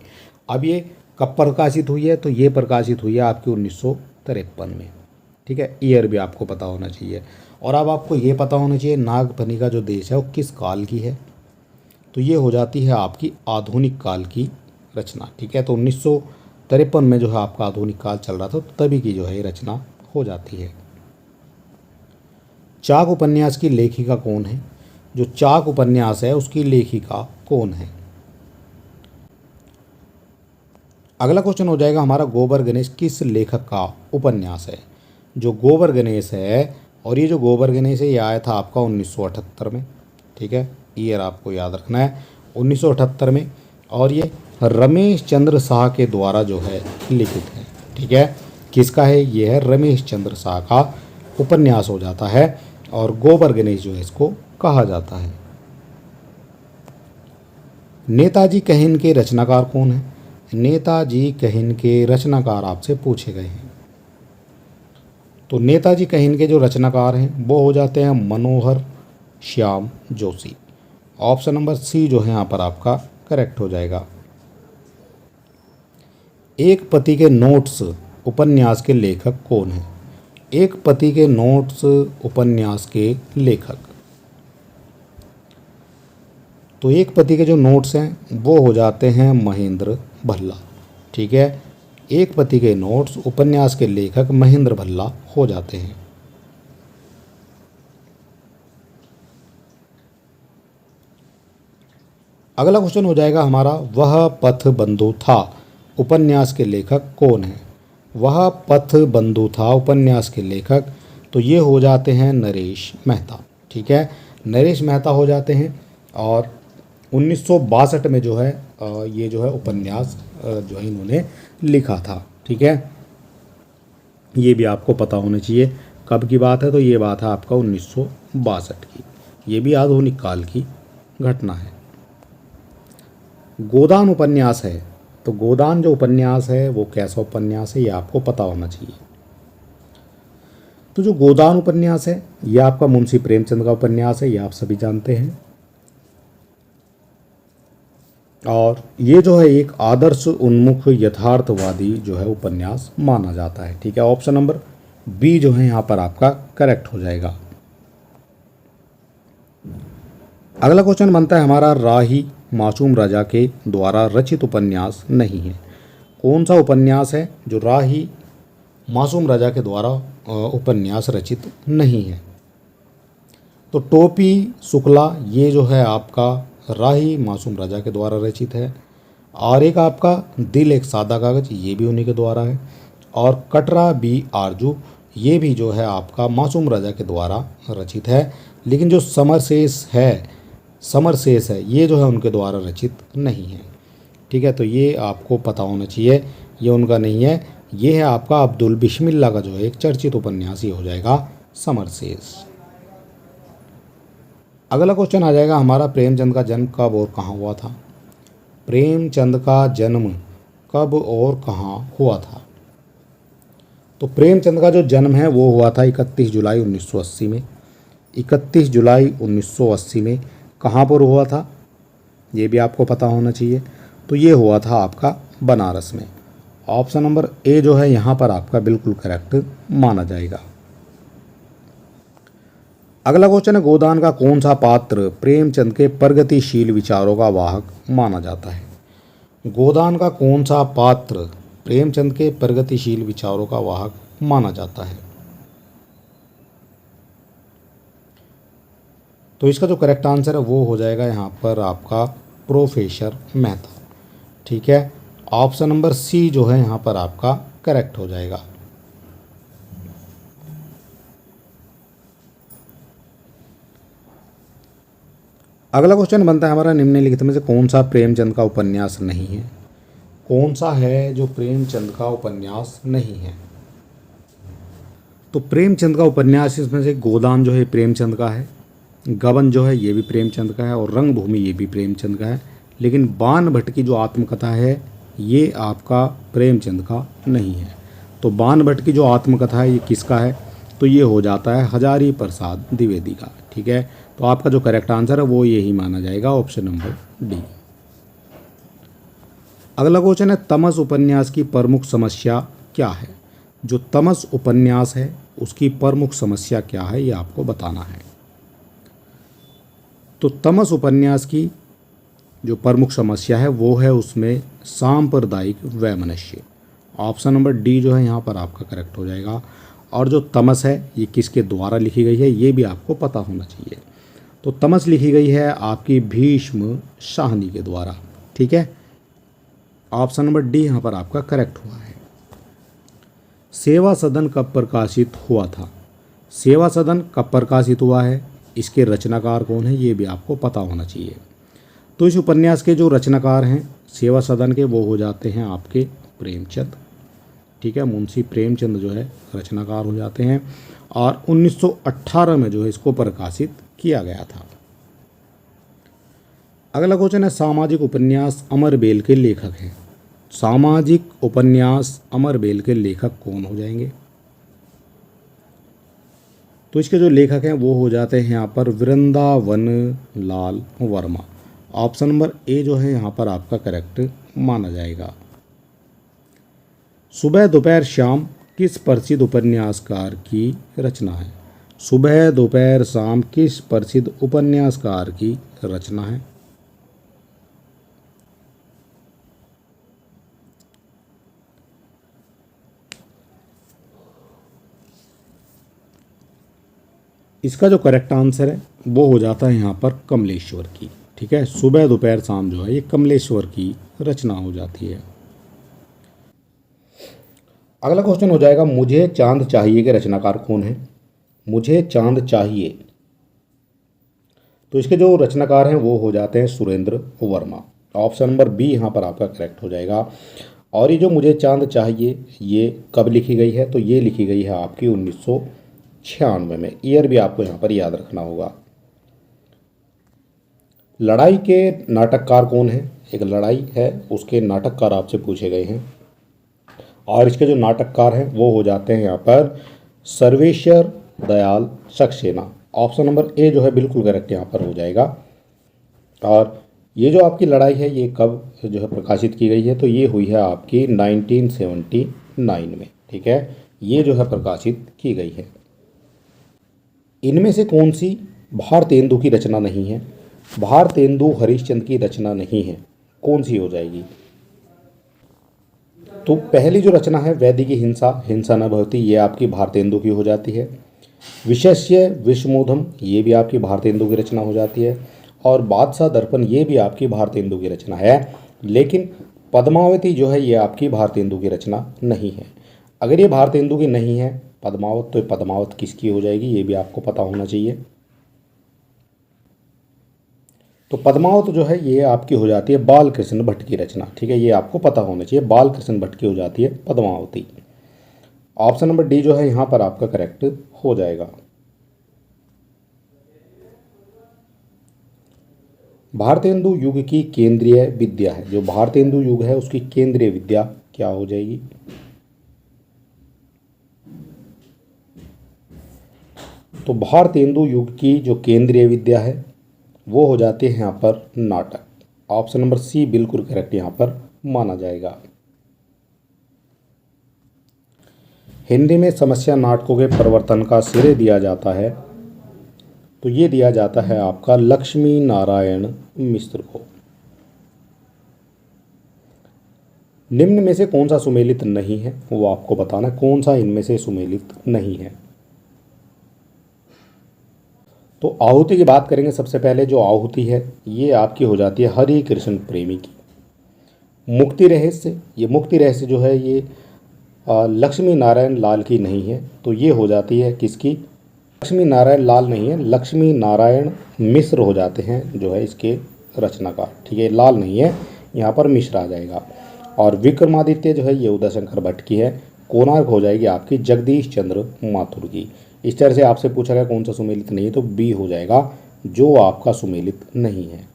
अब ये कब प्रकाशित हुई है? तो ये प्रकाशित हुई है आपकी 1953 में। ठीक है, ईयर भी आपको पता होना चाहिए। और अब आपको ये पता होना चाहिए नागफनी का जो देश है वो किस काल की है। तो ये हो जाती है आपकी आधुनिक काल की रचना। ठीक है, तो 1953 में जो है आपका आधुनिक काल चल रहा था, तो तभी की जो है ये रचना हो जाती है। चाक उपन्यास की लेखिका कौन है? जो चाक उपन्यास है उसकी लेखिका कौन है? अगला क्वेश्चन हो जाएगा हमारा, गोबर गणेश किस लेखक का उपन्यास है? जो गोबर गणेश है, और ये जो गोबर गणेश है ये आया था आपका 1978 में। ठीक है, ईयर आपको याद रखना है 1978 में। और ये रमेश चंद्र शाह के द्वारा जो है लिखित है। ठीक है, किसका है? ये है रमेश चंद्र शाह का उपन्यास हो जाता है, और गोबर गणेश जो है इसको कहा जाता है। नेताजी कहिन के रचनाकार कौन है? नेताजी कहिन के रचनाकार आपसे पूछे गए हैं। तो नेताजी कहिन के जो रचनाकार हैं वो हो जाते हैं Manohar Shyam Joshi. Option number C जो है यहाँ पर आपका करेक्ट हो जाएगा। एक पति के नोट्स उपन्यास के लेखक कौन है? एक पति के नोट्स उपन्यास के लेखक, तो एक पति के जो नोट्स हैं वो हो जाते हैं महेंद्र भल्ला। ठीक है, एक पति के नोट्स उपन्यास के लेखक महेंद्र भल्ला हो जाते हैं। अगला क्वेश्चन हो जाएगा हमारा, वह पथ बंधु था उपन्यास के लेखक कौन है? वह पथ बंधु था उपन्यास के लेखक, तो ये हो जाते हैं नरेश मेहता। ठीक है, नरेश मेहता हो जाते हैं। और 1962 में जो है ये जो है उपन्यास जो है इन्होंने लिखा था। ठीक है, ये भी आपको पता होना चाहिए कब की बात है। तो ये बात है आपका 1962 की। ये भी आधुनिक काल की घटना है। गोदान उपन्यास है, तो गोदान जो उपन्यास है वो कैसा उपन्यास है ये आपको पता होना चाहिए। तो जो गोदान उपन्यास है ये आपका मुंशी प्रेमचंद का उपन्यास है, ये आप सभी जानते हैं। और ये जो है एक आदर्श उन्मुख यथार्थवादी जो है उपन्यास माना जाता है। ठीक है, ऑप्शन नंबर बी जो है यहाँ पर आपका करेक्ट हो जाएगा। अगला क्वेश्चन बनता है हमारा, राही मासूम राजा के द्वारा रचित उपन्यास नहीं है। कौन सा उपन्यास है जो राही मासूम राजा के द्वारा उपन्यास रचित नहीं है? तो टोपी शुक्ला ये जो है आपका राही मासूम राजा के द्वारा रचित है। और एक आपका दिल एक सादा कागज, ये भी उन्हीं के द्वारा है। और कटरा बी आरजू ये भी जो है आपका मासूम राजा के द्वारा रचित है। लेकिन जो समरसेस है ये जो है उनके द्वारा रचित नहीं है। ठीक है, तो ये आपको पता होना चाहिए, ये उनका नहीं है। ये है आपका अब्दुल बिस्मिल्लाह का जो है एक चर्चित उपन्यास, ये हो जाएगा समरसेस। अगला क्वेश्चन आ जाएगा हमारा, प्रेमचंद का जन्म कब और कहाँ हुआ था? प्रेमचंद का जन्म कब और कहाँ हुआ था? तो प्रेमचंद का जो जन्म है वो हुआ था 31 जुलाई 1980 में। 31 जुलाई 1980 में कहाँ पर हुआ था ये भी आपको पता होना चाहिए। तो ये हुआ था आपका बनारस में। ऑप्शन नंबर ए जो है यहाँ पर आपका बिल्कुल करेक्ट माना जाएगा। अगला क्वेश्चन है, गोदान का कौन सा पात्र प्रेमचंद के प्रगतिशील विचारों का वाहक माना जाता है? गोदान का कौन सा पात्र प्रेमचंद के प्रगतिशील विचारों का वाहक माना जाता है? तो इसका जो करेक्ट आंसर है वो हो जाएगा यहाँ पर आपका प्रोफेसर मेहता। ठीक है, ऑप्शन नंबर सी जो है यहाँ पर आपका करेक्ट हो जाएगा। अगला क्वेश्चन बनता है हमारा, निम्नलिखित में से कौन सा प्रेमचंद का उपन्यास नहीं है? कौन सा है जो प्रेमचंद का उपन्यास नहीं है? तो प्रेमचंद का उपन्यास इसमें से गोदान जो है प्रेमचंद का है, गबन जो है ये भी प्रेमचंद का है, और रंगभूमि ये भी प्रेमचंद का है। लेकिन बाण भट्ट की जो आत्मकथा है ये आपका प्रेमचंद का नहीं है। तो बाण भट्ट की जो आत्मकथा है ये किसका है? तो ये हो जाता है हजारी प्रसाद द्विवेदी का। ठीक है, तो आपका जो करेक्ट आंसर है वो यही माना जाएगा, ऑप्शन नंबर डी। अगला क्वेश्चन है, तमस उपन्यास की प्रमुख समस्या क्या है? जो तमस उपन्यास है उसकी प्रमुख समस्या क्या है ये आपको बताना है। तो तमस उपन्यास की जो प्रमुख समस्या है वो है उसमें सांप्रदायिक वैमनस्य। ऑप्शन नंबर डी जो है यहाँ पर आपका करेक्ट हो जाएगा। और जो तमस है ये किसके द्वारा लिखी गई है ये भी आपको पता होना चाहिए। तो तमस लिखी गई है आपकी भीष्म शाहनी के द्वारा। ठीक है, ऑप्शन नंबर डी यहाँ पर आपका करेक्ट हुआ है। सेवा सदन कब प्रकाशित हुआ था? सेवा सदन कब प्रकाशित हुआ है, इसके रचनाकार कौन है ये भी आपको पता होना चाहिए। तो इस उपन्यास के जो रचनाकार हैं सेवा सदन के वो हो जाते हैं आपके प्रेमचंद। ठीक है, मुंशी प्रेमचंद जो है रचनाकार हो जाते हैं, और 1918 में जो है इसको प्रकाशित किया गया था। अगला क्वेश्चन है, सामाजिक उपन्यास अमरबेल के लेखक हैं। सामाजिक उपन्यास अमरबेल के लेखक कौन हो जाएंगे? तो इसके जो लेखक हैं वो हो जाते हैं यहाँ पर Vrindavan Lal Verma. Option number A जो है यहाँ पर आपका करेक्ट माना जाएगा। सुबह दोपहर शाम किस प्रसिद्ध उपन्यासकार की रचना है? सुबह दोपहर शाम किस प्रसिद्ध उपन्यासकार की रचना है? इसका जो करेक्ट आंसर है वो हो जाता है यहाँ पर कमलेश्वर की। ठीक है, सुबह दोपहर शाम जो है ये कमलेश्वर की रचना हो जाती है। अगला क्वेश्चन हो जाएगा, मुझे चांद चाहिए के रचनाकार कौन है? मुझे चांद चाहिए, तो इसके जो रचनाकार हैं वो हो जाते हैं Surendra Verma. Option number B यहाँ पर आपका करेक्ट हो जाएगा। और ये जो मुझे चांद चाहिए ये कब लिखी गई है? तो ये लिखी गई है आपकी 1996 में। ईयर भी आपको यहाँ पर याद रखना होगा। लड़ाई के नाटककार कौन है? एक लड़ाई है उसके नाटककार आपसे पूछे गए हैं, और इसके जो नाटककार हैं वो हो जाते हैं यहाँ पर Sarveshwar Dayal Saxena. Option number A जो है बिल्कुल करेक्ट यहाँ पर हो जाएगा। और ये जो आपकी लड़ाई है ये कब जो है प्रकाशित की गई है? तो ये हुई है आपकी 1979 में। ठीक है, ये जो है प्रकाशित की गई है। इनमें से कौन सी भारतेंदु की रचना नहीं है? भारतेंदु हरिश्चंद्र की रचना नहीं है, कौन सी हो जाएगी? तो पहली जो रचना है वैदिकी हिंसा हिंसा न भवति, ये आपकी भारतेंदु की हो जाती है। विशस्य विश्वमोधम ये भी आपकी भारतेंदु की रचना हो जाती है। और बादशाह दर्पण ये भी आपकी भारतेंदु की रचना है। लेकिन पद्मावती जो है ये आपकी भारतेंदु की रचना नहीं है। अगर ये भारतेंदु की नहीं है पद्मावत, तो पद्मावत किसकी हो जाएगी ये भी आपको पता होना चाहिए। तो पद्मावत जो है ये आपकी हो जाती है बालकृष्ण भट्ट की रचना। ठीक है, ये आपको पता होना चाहिए, बालकृष्ण भट्ट की हो जाती है पद्मावती। ऑप्शन नंबर डी जो है यहाँ पर आपका करेक्ट हो जाएगा। भारतेंदु युग की केंद्रीय विद्या है, जो भारतेंदु युग है उसकी केंद्रीय विद्या क्या हो जाएगी? तो भारतेंदु युग की जो केंद्रीय विद्या है वो हो जाती है यहाँ पर नाटक। ऑप्शन नंबर सी बिल्कुल करेक्ट यहाँ पर माना जाएगा। हिंदी में समस्या नाटकों के प्रवर्तन का श्रेय दिया जाता है, तो ये दिया जाता है आपका लक्ष्मी नारायण मिश्र को। निम्न में से कौन सा सुमेलित नहीं है वो आपको बताना है, कौन सा इनमें से सुमेलित नहीं है। तो आहुति की बात करेंगे। सबसे पहले जो आहुति है ये आपकी हो जाती है हरि कृष्ण प्रेमी की। मुक्ति रहस्य, ये मुक्ति रहस्य जो है ये लक्ष्मी नारायण लाल की नहीं है, तो ये हो जाती है किसकी? लक्ष्मी नारायण लाल नहीं है, लक्ष्मी नारायण मिश्र हो जाते हैं जो है इसके रचनाकार। ठीक है, लाल नहीं है, यहाँ पर मिश्र आ जाएगा। और विक्रमादित्य जो है ये उदय शंकर भट्ट की है। कोणार्क हो जाएगी आपकी जगदीश चंद्र माथुर की। इस तरह से आपसे पूछा गया कौन सा सुमेलित नहीं है, तो बी हो जाएगा जो आपका सुमेलित नहीं है।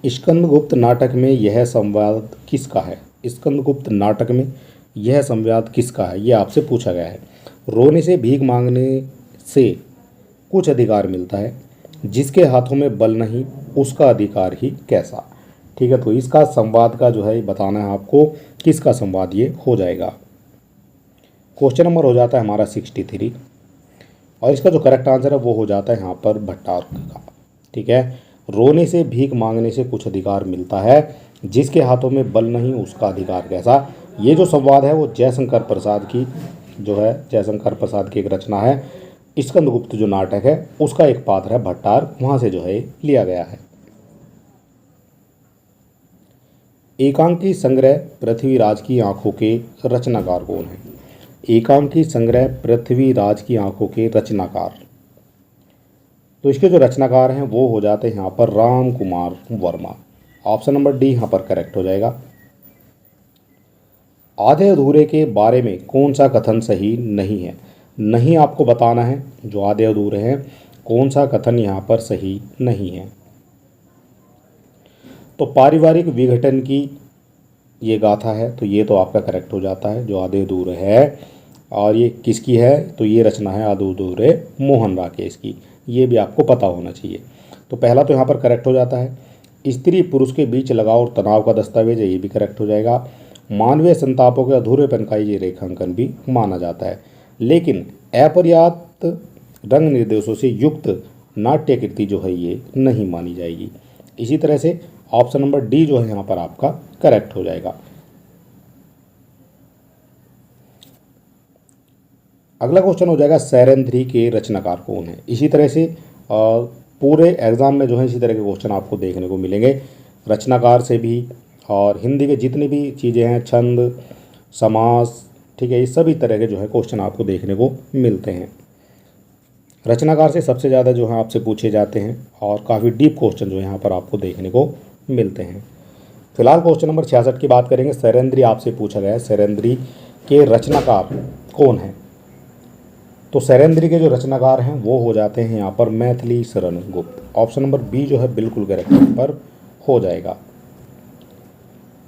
स्कंदगुप्त नाटक में यह संवाद किसका है? स्कंदगुप्त नाटक में यह संवाद किसका है, यह आपसे पूछा गया है। रोने से भीख मांगने से कुछ अधिकार मिलता है, जिसके हाथों में बल नहीं उसका अधिकार ही कैसा। ठीक है, तो इसका संवाद का जो है बताना है आपको, किसका संवाद ये हो जाएगा। क्वेश्चन नंबर हो जाता है हमारा 63 और इसका जो करेक्ट आंसर है वो हो जाता है यहाँ पर भट्टारक का। ठीक है, रोने से भीख मांगने से कुछ अधिकार मिलता है, जिसके हाथों में बल नहीं उसका अधिकार कैसा। ये जो संवाद है वो जयशंकर प्रसाद की जो है, जयशंकर प्रसाद की एक रचना है। स्कंदगुप्त जो नाटक है उसका एक पात्र है भट्टारक, वहाँ से जो है लिया गया है। एकांकी संग्रह पृथ्वीराज की आंखों के रचनाकार कौन है? एकांकी संग्रह पृथ्वीराज की आंखों के रचनाकार, तो इसके जो रचनाकार हैं वो हो जाते हैं यहाँ पर Ram Kumar Verma. Option number D यहाँ पर करेक्ट हो जाएगा। आधे अधूरे के बारे में कौन सा कथन सही नहीं है? नहीं आपको बताना है जो आधे अधूरे हैं, कौन सा कथन यहाँ पर सही नहीं है। तो पारिवारिक विघटन की ये गाथा है, तो ये तो आपका करेक्ट हो जाता है जो आधे अधूरे है। और ये किसकी है? तो ये रचना है आधे अधूरे मोहन राकेश की, ये भी आपको पता होना चाहिए। तो पहला तो यहाँ पर करेक्ट हो जाता है। स्त्री पुरुष के बीच लगाव और तनाव का दस्तावेज है, ये भी करेक्ट हो जाएगा। मानवीय संतापों के अधूरेपन का ये रेखांकन भी माना जाता है। लेकिन अपर्याप्त रंग निर्देशों से युक्त नाट्य कृति जो है ये नहीं मानी जाएगी। इसी तरह से ऑप्शन नंबर डी जो है यहाँ पर आपका करेक्ट हो जाएगा। अगला क्वेश्चन हो जाएगा सैरंध्री के रचनाकार कौन है? इसी तरह से पूरे एग्जाम में जो है इसी तरह के क्वेश्चन आपको देखने को मिलेंगे, रचनाकार से भी और हिंदी के जितनी भी चीज़ें हैं, छंद, समास, ठीक है, ये सभी तरह के जो है क्वेश्चन आपको देखने को मिलते हैं। रचनाकार से सबसे ज़्यादा जो है आपसे पूछे जाते हैं और काफ़ी डीप क्वेश्चन जो है यहाँ पर आपको देखने को मिलते हैं। फिलहाल क्वेश्चन नंबर 66 की बात करेंगे। सैरंध्री आपसे पूछा गया है, सैरंध्री के रचनाकार कौन है? तो सैरंध्री के जो रचनाकार हैं वो हो जाते हैं यहाँ पर Maithili Sharan Gupt. Option number B जो है बिल्कुल करेक्ट पर हो जाएगा।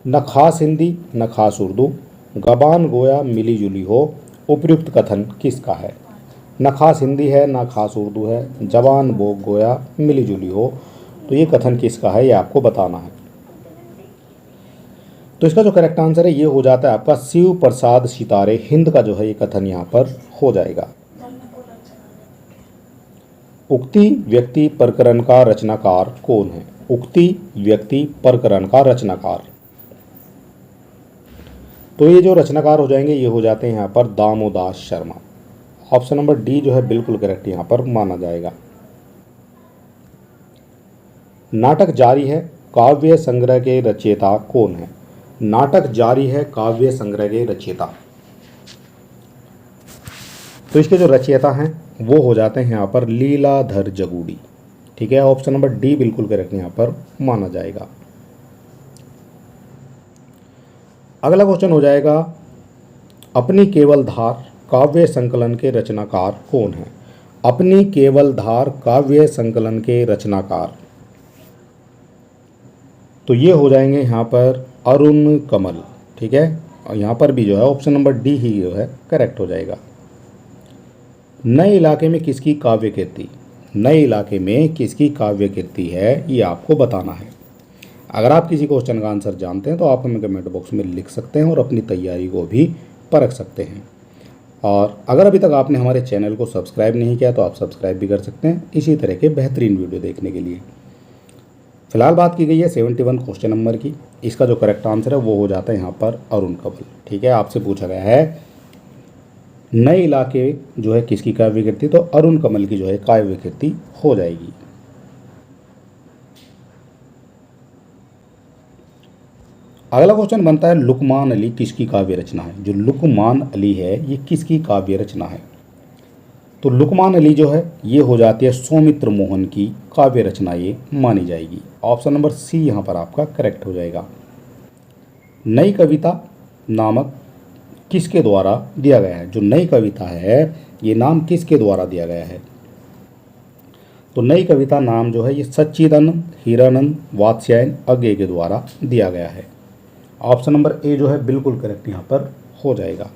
न खास हिंदी न खास उर्दू, गबान गोया मिली जुली हो, उपयुक्त कथन किसका है? न खास हिंदी है न खास उर्दू है, जबान बो गोया मिली जुली हो, तो ये कथन किसका है ये आपको बताना है। तो इसका जो करेक्ट आंसर है ये हो जाता है आपका शिव प्रसाद सितारे हिंद का जो है ये कथन यहाँ पर हो जाएगा। उक्ति व्यक्ति प्रकरण का रचनाकार कौन है? उक्ति व्यक्ति प्रकरण का रचनाकार, तो ये जो रचनाकार हो जाएंगे ये हो जाते हैं यहाँ पर दामोदास शर्मा। ऑप्शन नंबर डी जो है बिल्कुल करेक्ट यहाँ पर माना जाएगा। नाटक जारी है काव्य संग्रह के रचयिता कौन है? नाटक जारी है काव्य संग्रह के रचयिता, तो इसके जो रचयिता हैं वो हो जाते हैं यहाँ पर लीलाधर जगूड़ी। ठीक है, ऑप्शन नंबर डी बिल्कुल करेक्ट यहाँ पर माना जाएगा। अगला क्वेश्चन हो जाएगा अपनी केवल धार काव्य संकलन के रचनाकार कौन है? अपनी केवल धार काव्य संकलन के रचनाकार, तो ये हो जाएंगे यहाँ पर अरुण कमल। ठीक है, और यहाँ पर भी जो है ऑप्शन नंबर डी ही जो है करेक्ट हो जाएगा। नए इलाके में किसकी काव्य कीर्ति? नए इलाके में किसकी काव्य कीर्ति है ये आपको बताना है। अगर आप किसी क्वेश्चन का आंसर जानते हैं तो आप हमें कमेंट बॉक्स में लिख सकते हैं और अपनी तैयारी को भी परख सकते हैं। और अगर अभी तक आपने हमारे चैनल को सब्सक्राइब नहीं किया तो आप सब्सक्राइब भी कर सकते हैं इसी तरह के बेहतरीन वीडियो देखने के लिए। फिलहाल बात की गई है 71 क्वेश्चन नंबर की, इसका जो करेक्ट आंसर है वो हो जाता है यहाँ पर अरुण कमल। ठीक है, आपसे पूछा गया है नए इलाके जो है किसकी काव्य कीर्ति, तो अरुण कमल की जो है काव्य कीर्ति हो जाएगी। अगला क्वेश्चन बनता है लुकमान अली किसकी काव्य रचना है। जो लुकमान अली है ये किसकी काव्य रचना है। तो लुकमान अली जो है ये हो जाती है सौमित्र मोहन की काव्य रचना ये मानी जाएगी। ऑप्शन नंबर सी यहाँ पर आपका करेक्ट हो जाएगा। नई कविता नामक किसके द्वारा दिया गया है। जो नई कविता है ये नाम किसके द्वारा दिया गया है। तो नई कविता नाम जो है ये सच्चिदानंद हीरानंद वात्स्यायन अज्ञे के द्वारा दिया गया है। ऑप्शन नंबर ए जो है बिल्कुल करेक्ट यहाँ पर हो जाएगा।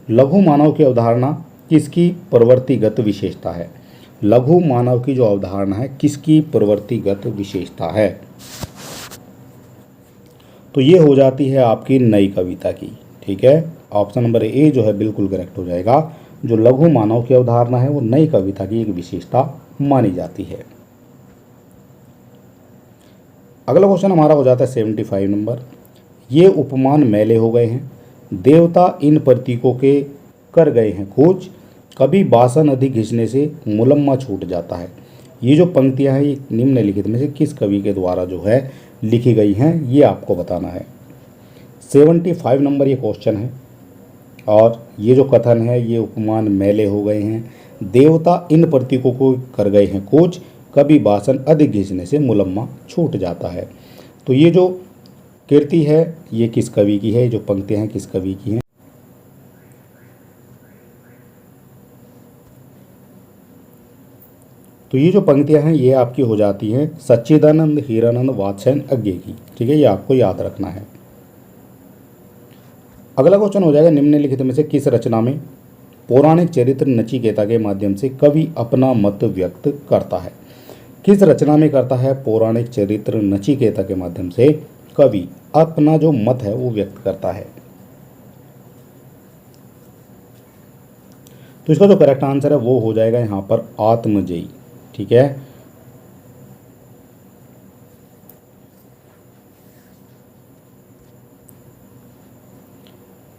लघु मानव की अवधारणा किसकी प्रवृत्तिगत विशेषता है। लघु मानव की जो अवधारणा है किसकी प्रवृत्तिगत विशेषता है। तो ये हो जाती है आपकी नई कविता की। ठीक है, ऑप्शन नंबर ए जो है बिल्कुल करेक्ट हो जाएगा। जो लघु मानव की अवधारणा है वो नई कविता की एक विशेषता मानी जाती है। अगला क्वेश्चन हमारा हो जाता है 75 नंबर। ये उपमान मैले हो गए हैं, देवता इन प्रतीकों के कर गए हैं खोज, कभी बासन अधिक घिसने से मुलम्मा छूट जाता है। ये जो पंक्तियां हैं ये निम्नलिखित में से किस कवि के द्वारा जो है लिखी गई हैं ये आपको बताना है। 75 नंबर ये क्वेश्चन है और ये जो कथन है ये उपमान मैले हो गए हैं, देवता इन प्रतीकों को कर गए हैं खोज, कभी बासन अधिक घिसने से मुलम्मा छूट जाता है। तो ये जो कृति है ये किस कवि की है, जो पंक्तियां हैं किस कवि की हैं। तो ये जो पंक्तियां हैं ये आपकी हो जाती हैं सच्चिदानंद हीरानंद वात्स्यायन अज्ञे की। ठीक है, ये आपको याद रखना है। अगला क्वेश्चन हो जाएगा निम्नलिखित में से किस रचना में पौराणिक चरित्र नचिकेता के माध्यम से कवि अपना मत व्यक्त करता है। किस रचना में करता है पौराणिक चरित्र नचिकेता के माध्यम से कवि अपना जो मत है वो व्यक्त करता है। तो इसका जो करेक्ट आंसर है वो हो जाएगा यहाँ पर आत्मजयी। ठीक है,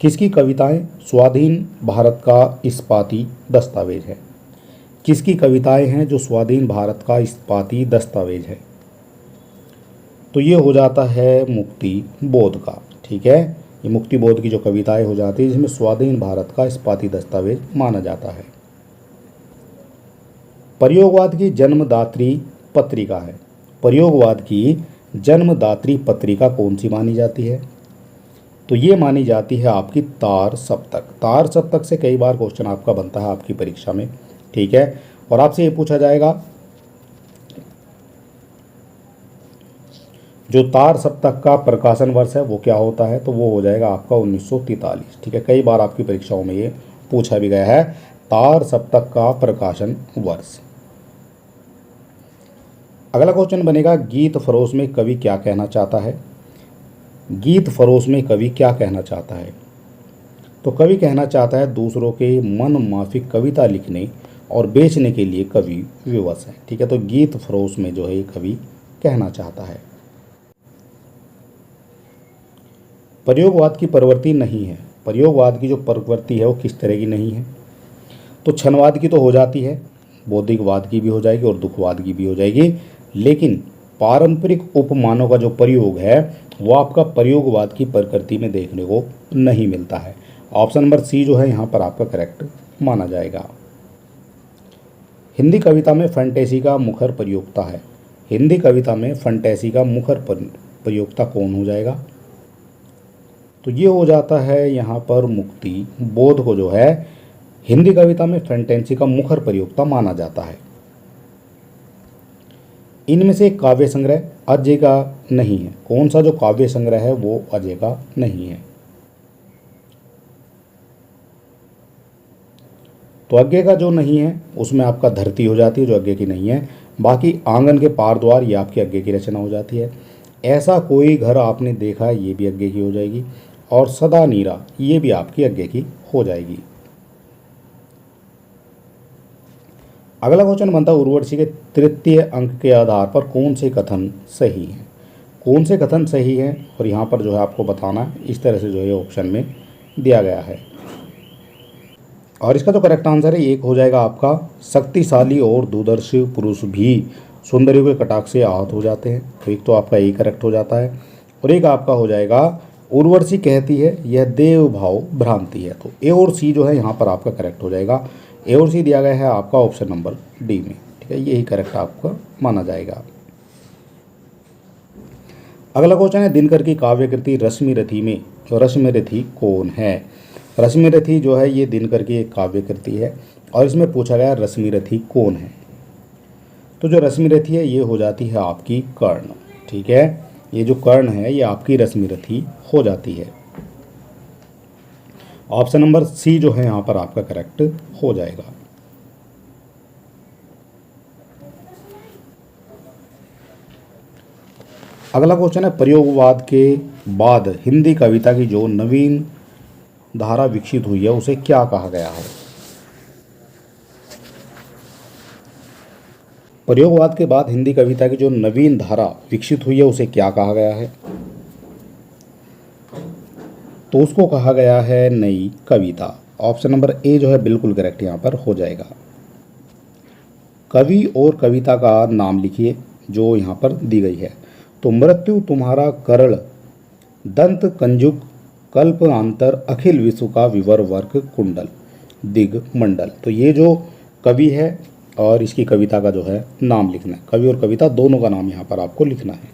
किसकी कविताएं स्वाधीन भारत का इस्पाती दस्तावेज है। किसकी कविताएं हैं जो स्वाधीन भारत का इस्पाती दस्तावेज है। तो ये हो जाता है मुक्ति बोध का। ठीक है, ये मुक्ति बोध की जो कविताएं हो जाती है जिसमें स्वाधीन भारत का इस्पाती दस्तावेज माना जाता है। प्रयोगवाद की जन्मदात्री पत्रिका है। प्रयोगवाद की जन्मदात्री पत्रिका कौन सी मानी जाती है। तो ये मानी जाती है आपकी तार सप्तक। तार सप्तक से कई बार क्वेश्चन आपका बनता है आपकी परीक्षा में। ठीक है, और आपसे ये पूछा जाएगा जो तार सप्तक का प्रकाशन वर्ष है वो क्या होता है। तो वो हो जाएगा आपका 1943। ठीक है, कई बार आपकी परीक्षाओं में ये पूछा भी गया है तार सप्तक का प्रकाशन वर्ष। अगला क्वेश्चन बनेगा गीत फरोश में कवि क्या कहना चाहता है। गीत फरोश में कवि क्या कहना चाहता है। तो कवि कहना चाहता है दूसरों के मन माफिक कविता लिखने और बेचने के लिए कवि विवश है। ठीक है, तो गीत फरोश में जो है ये कवि कहना चाहता है। प्रयोगवाद की प्रवृत्ति नहीं है। प्रयोगवाद की जो प्रवृत्ति है वो किस तरह की नहीं है। तो क्षणवाद की तो हो जाती है, बौद्धिकवाद की भी हो जाएगी और दुखवाद की भी हो जाएगी, लेकिन पारंपरिक उपमानों का जो प्रयोग है वो आपका प्रयोगवाद की प्रकृति में देखने को नहीं मिलता है। ऑप्शन नंबर सी जो है यहाँ पर आपका करेक्ट माना जाएगा। हिंदी कविता में फंटेसी का मुखर प्रयोक्ता है। हिंदी कविता में फंटेसी का मुखर प्रयोक्ता कौन हो जाएगा। तो ये हो जाता है यहाँ पर मुक्ति बोध को जो है हिंदी कविता में फंटेसी का मुखर प्रयोक्ता माना जाता है। इनमें से काव्य संग्रह अज्ञे का नहीं है। कौन सा जो काव्य संग्रह है वो अज्ञे का नहीं है। तो अज्ञे का जो नहीं है उसमें आपका धरती हो जाती है जो अज्ञे की नहीं है। बाकी आंगन के पार द्वार ये आपकी अज्ञे की रचना हो जाती है। ऐसा कोई घर आपने देखा ये भी अज्ञे की हो जाएगी और सदा नीरा ये भी आपकी अज्ञे की हो जाएगी। अगला क्वेश्चन बनता है उर्वशी के तृतीय अंक के आधार पर कौन से कथन सही हैं। कौन से कथन सही हैं और यहाँ पर जो है आपको बताना है। इस तरह से जो है ऑप्शन में दिया गया है और इसका जो करेक्ट आंसर है एक हो जाएगा आपका शक्तिशाली और दूरदर्शी पुरुष भी सौंदर्य के कटाक्ष से आहत हो जाते हैं। तो एक तो आपका ए करेक्ट हो जाता है, और एक आपका हो जाएगा उर्वशी कहती है यह देव भाव भ्रांति है। तो ए और सी जो है यहाँ पर आपका करेक्ट हो जाएगा। ए और सी दिया गया है आपका ऑप्शन नंबर डी में, ठीक है, यही करेक्ट आपका माना जाएगा। अगला क्वेश्चन है दिनकर की काव्य कृति रश्मिरथी में रश्मिरथी कौन है। रश्मिरथी जो है ये दिनकर की एक काव्य कृति है, और इसमें पूछा गया रश्मिरथी कौन है। तो जो रश्मिरथी है ये हो जाती है आपकी कर्ण, ठीक है, ये जो कर्ण है ये आपकी रश्मिरथी हो जाती है। ऑप्शन नंबर सी जो है यहाँ पर आपका करेक्ट हो जाएगा। अगला क्वेश्चन है प्रयोगवाद के बाद हिंदी कविता की जो नवीन धारा विकसित हुई है उसे क्या कहा गया है। प्रयोगवाद के बाद हिंदी कविता की जो नवीन धारा विकसित हुई है उसे क्या कहा गया है। तो उसको कहा गया है नई कविता। ऑप्शन नंबर ए जो है बिल्कुल करेक्ट यहाँ पर हो जाएगा। कवि और कविता का नाम लिखिए जो यहाँ पर दी गई है। तो मृत्यु तुम्हारा करण दंत कंजुक कल्प अंतर अखिल विश्व का विवर वर्क कुंडल दिग मंडल। तो ये जो कवि है और इसकी कविता का जो है नाम लिखना है। कवि और कविता दोनों का नाम यहाँ पर आपको लिखना है।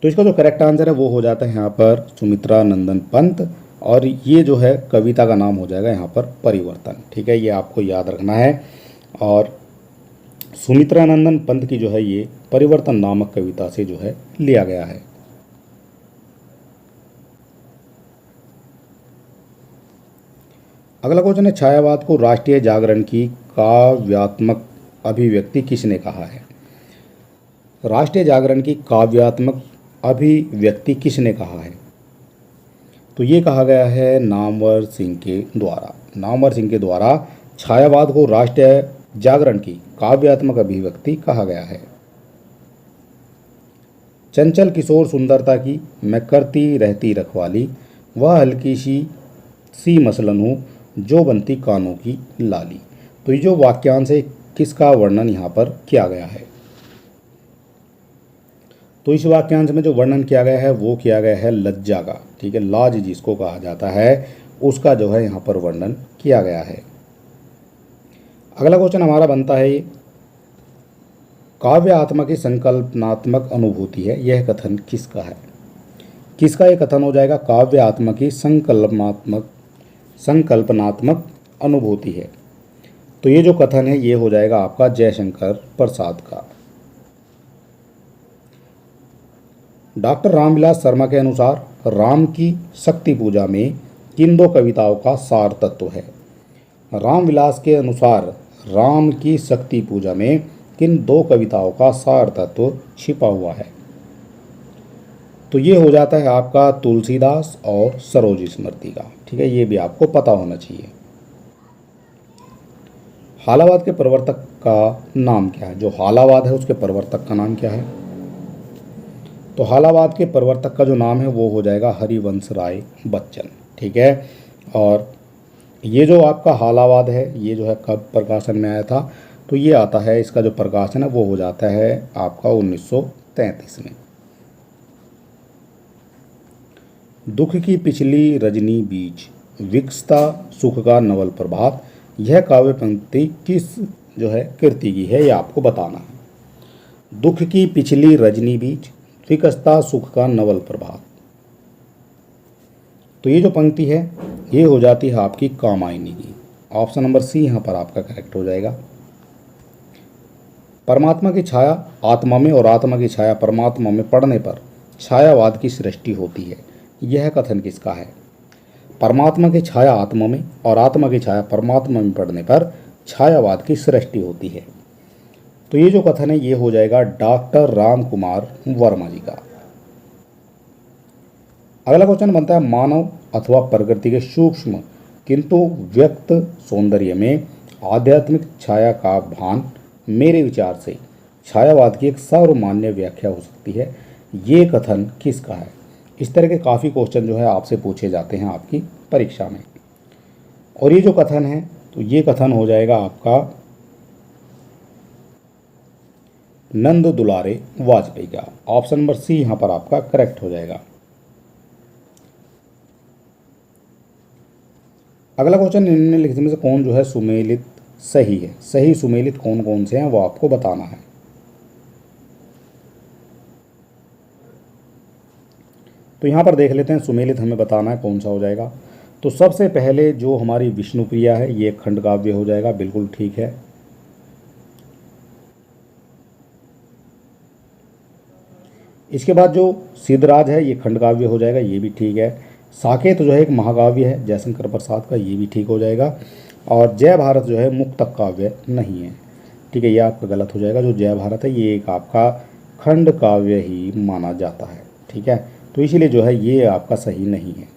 तो इसका जो करेक्ट आंसर है वो हो जाता है यहाँ पर सुमित्रा नंदन पंत, और ये जो है कविता का नाम हो जाएगा यहाँ पर परिवर्तन, ठीक है, ये आपको याद रखना है। और सुमित्रा नंदन पंत की जो है ये परिवर्तन नामक कविता से जो है लिया गया है। अगला क्वेश्चन है छायावाद को राष्ट्रीय जागरण की काव्यात्मक अभिव्यक्ति किसने कहा है। राष्ट्रीय जागरण की काव्यात्मक अभिव्यक्ति किसने कहा है। तो ये कहा गया है नामवर सिंह के द्वारा। नामवर सिंह के द्वारा छायावाद को राष्ट्रीय जागरण की काव्यात्मक अभिव्यक्ति कहा गया है। चंचल किशोर सुंदरता की मैं करती रहती रखवाली, वह हल्की सी मसलन हूँ जो बनती कानों की लाली। तो ये जो वाक्यांश है किसका वर्णन यहाँ पर किया गया है। तो इस वाक्यांश में जो वर्णन किया गया है वो किया गया है लज्जा का, ठीक है, लाज जिसको कहा जाता है उसका जो है यहाँ पर वर्णन किया गया है। अगला क्वेश्चन हमारा बनता है ये काव्य आत्मा की संकल्पनात्मक अनुभूति है, यह कथन किसका है। किसका यह कथन हो जाएगा। काव्य आत्मा की संकल्पनात्मक अनुभूति है। तो ये जो कथन है ये हो जाएगा आपका जयशंकर प्रसाद का। डॉक्टर रामविलास शर्मा के अनुसार राम की शक्ति पूजा में किन दो कविताओं का सार तत्व है। रामविलास के अनुसार राम की शक्ति पूजा में किन दो कविताओं का सार तत्व छिपा हुआ है। तो ये हो जाता है आपका तुलसीदास और सरोज स्मृति का, ठीक है, ये भी आपको पता होना चाहिए। हालावाद के प्रवर्तक का नाम क्या है। जो हालावाद है उसके प्रवर्तक का नाम क्या है। तो हालावाद के प्रवर्तक का जो नाम है वो हो जाएगा हरिवंश राय बच्चन, ठीक है। और ये जो आपका हालावाद है ये जो है कब प्रकाशन में आया था। तो ये आता है, इसका जो प्रकाशन है वो हो जाता है आपका 1933 में। दुख की पिछली रजनी बीच विकसता सुख का नवल प्रभात, यह काव्य पंक्ति किस जो है कृति की है, यह आपको बताना है। दुख की पिछली रजनी बीच विकसता सुख का नवल प्रभात। तो ये जो पंक्ति है ये हो जाती है आपकी कामायनी की। ऑप्शन नंबर सी यहाँ पर आपका करेक्ट हो जाएगा। परमात्मा की छाया आत्मा में और आत्मा की छाया परमात्मा में पड़ने पर छायावाद की सृष्टि होती है, यह कथन किसका है। परमात्मा की छाया आत्मा में और आत्मा की छाया परमात्मा में पड़ने पर छायावाद की सृष्टि होती है। तो ये जो कथन है ये हो जाएगा डॉक्टर राम कुमार वर्मा जी का। अगला क्वेश्चन बनता है मानव अथवा प्रकृति के सूक्ष्म किंतु व्यक्त सौंदर्य में आध्यात्मिक छाया का भान, मेरे विचार से छायावाद की एक सर्वमान्य व्याख्या हो सकती है, ये कथन किसका है। इस तरह के काफ़ी क्वेश्चन जो है आपसे पूछे जाते हैं आपकी परीक्षा में। और ये जो कथन है तो ये कथन हो जाएगा आपका नंद दुलारे वाजपेयी का। ऑप्शन नंबर सी यहाँ पर आपका करेक्ट हो जाएगा। अगला क्वेश्चन, निम्नलिखित में से कौन जो है सुमेलित सही है? सही सुमेलित कौन कौन से हैं वो आपको बताना है। तो यहाँ पर देख लेते हैं सुमेलित हमें बताना है कौन सा हो जाएगा। तो सबसे पहले जो हमारी विष्णुप्रिया है ये खंड काव्य हो जाएगा, बिल्कुल ठीक है। इसके बाद जो सिद्धराज है ये खंड काव्य हो जाएगा, ये भी ठीक है। साकेत जो है एक महाकाव्य है जयशंकर प्रसाद का, ये भी ठीक हो जाएगा। और जय भारत जो है मुक्तक काव्य नहीं है, ठीक है, ये आपका गलत हो जाएगा। जो जय भारत है ये एक आपका खंड काव्य ही माना जाता है, ठीक है। तो इसीलिए जो है ये आपका सही नहीं है।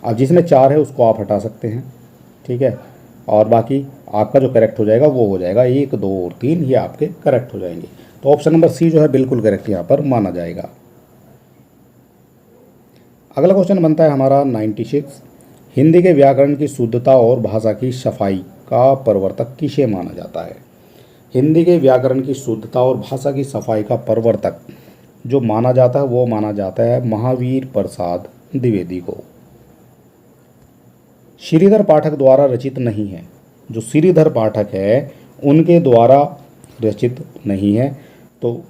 अब जिसमें 4 है उसको आप हटा सकते हैं, ठीक है। और बाकी आपका जो करेक्ट हो जाएगा वो हो जाएगा 1, 2 और 3, ये आपके करेक्ट हो जाएंगे। तो ऑप्शन नंबर सी जो है बिल्कुल करेक्ट यहाँ पर माना जाएगा। अगला क्वेश्चन बनता है हमारा 96। हिंदी के व्याकरण की शुद्धता और भाषा की सफाई का प्रवर्तक किसे माना जाता है? हिंदी के व्याकरण की शुद्धता और भाषा की सफाई का प्रवर्तक जो माना जाता है वो माना जाता है महावीर प्रसाद द्विवेदी को। श्रीधर पाठक द्वारा रचित नहीं है। जो श्रीधर पाठक है उनके द्वारा रचित नहीं है, तो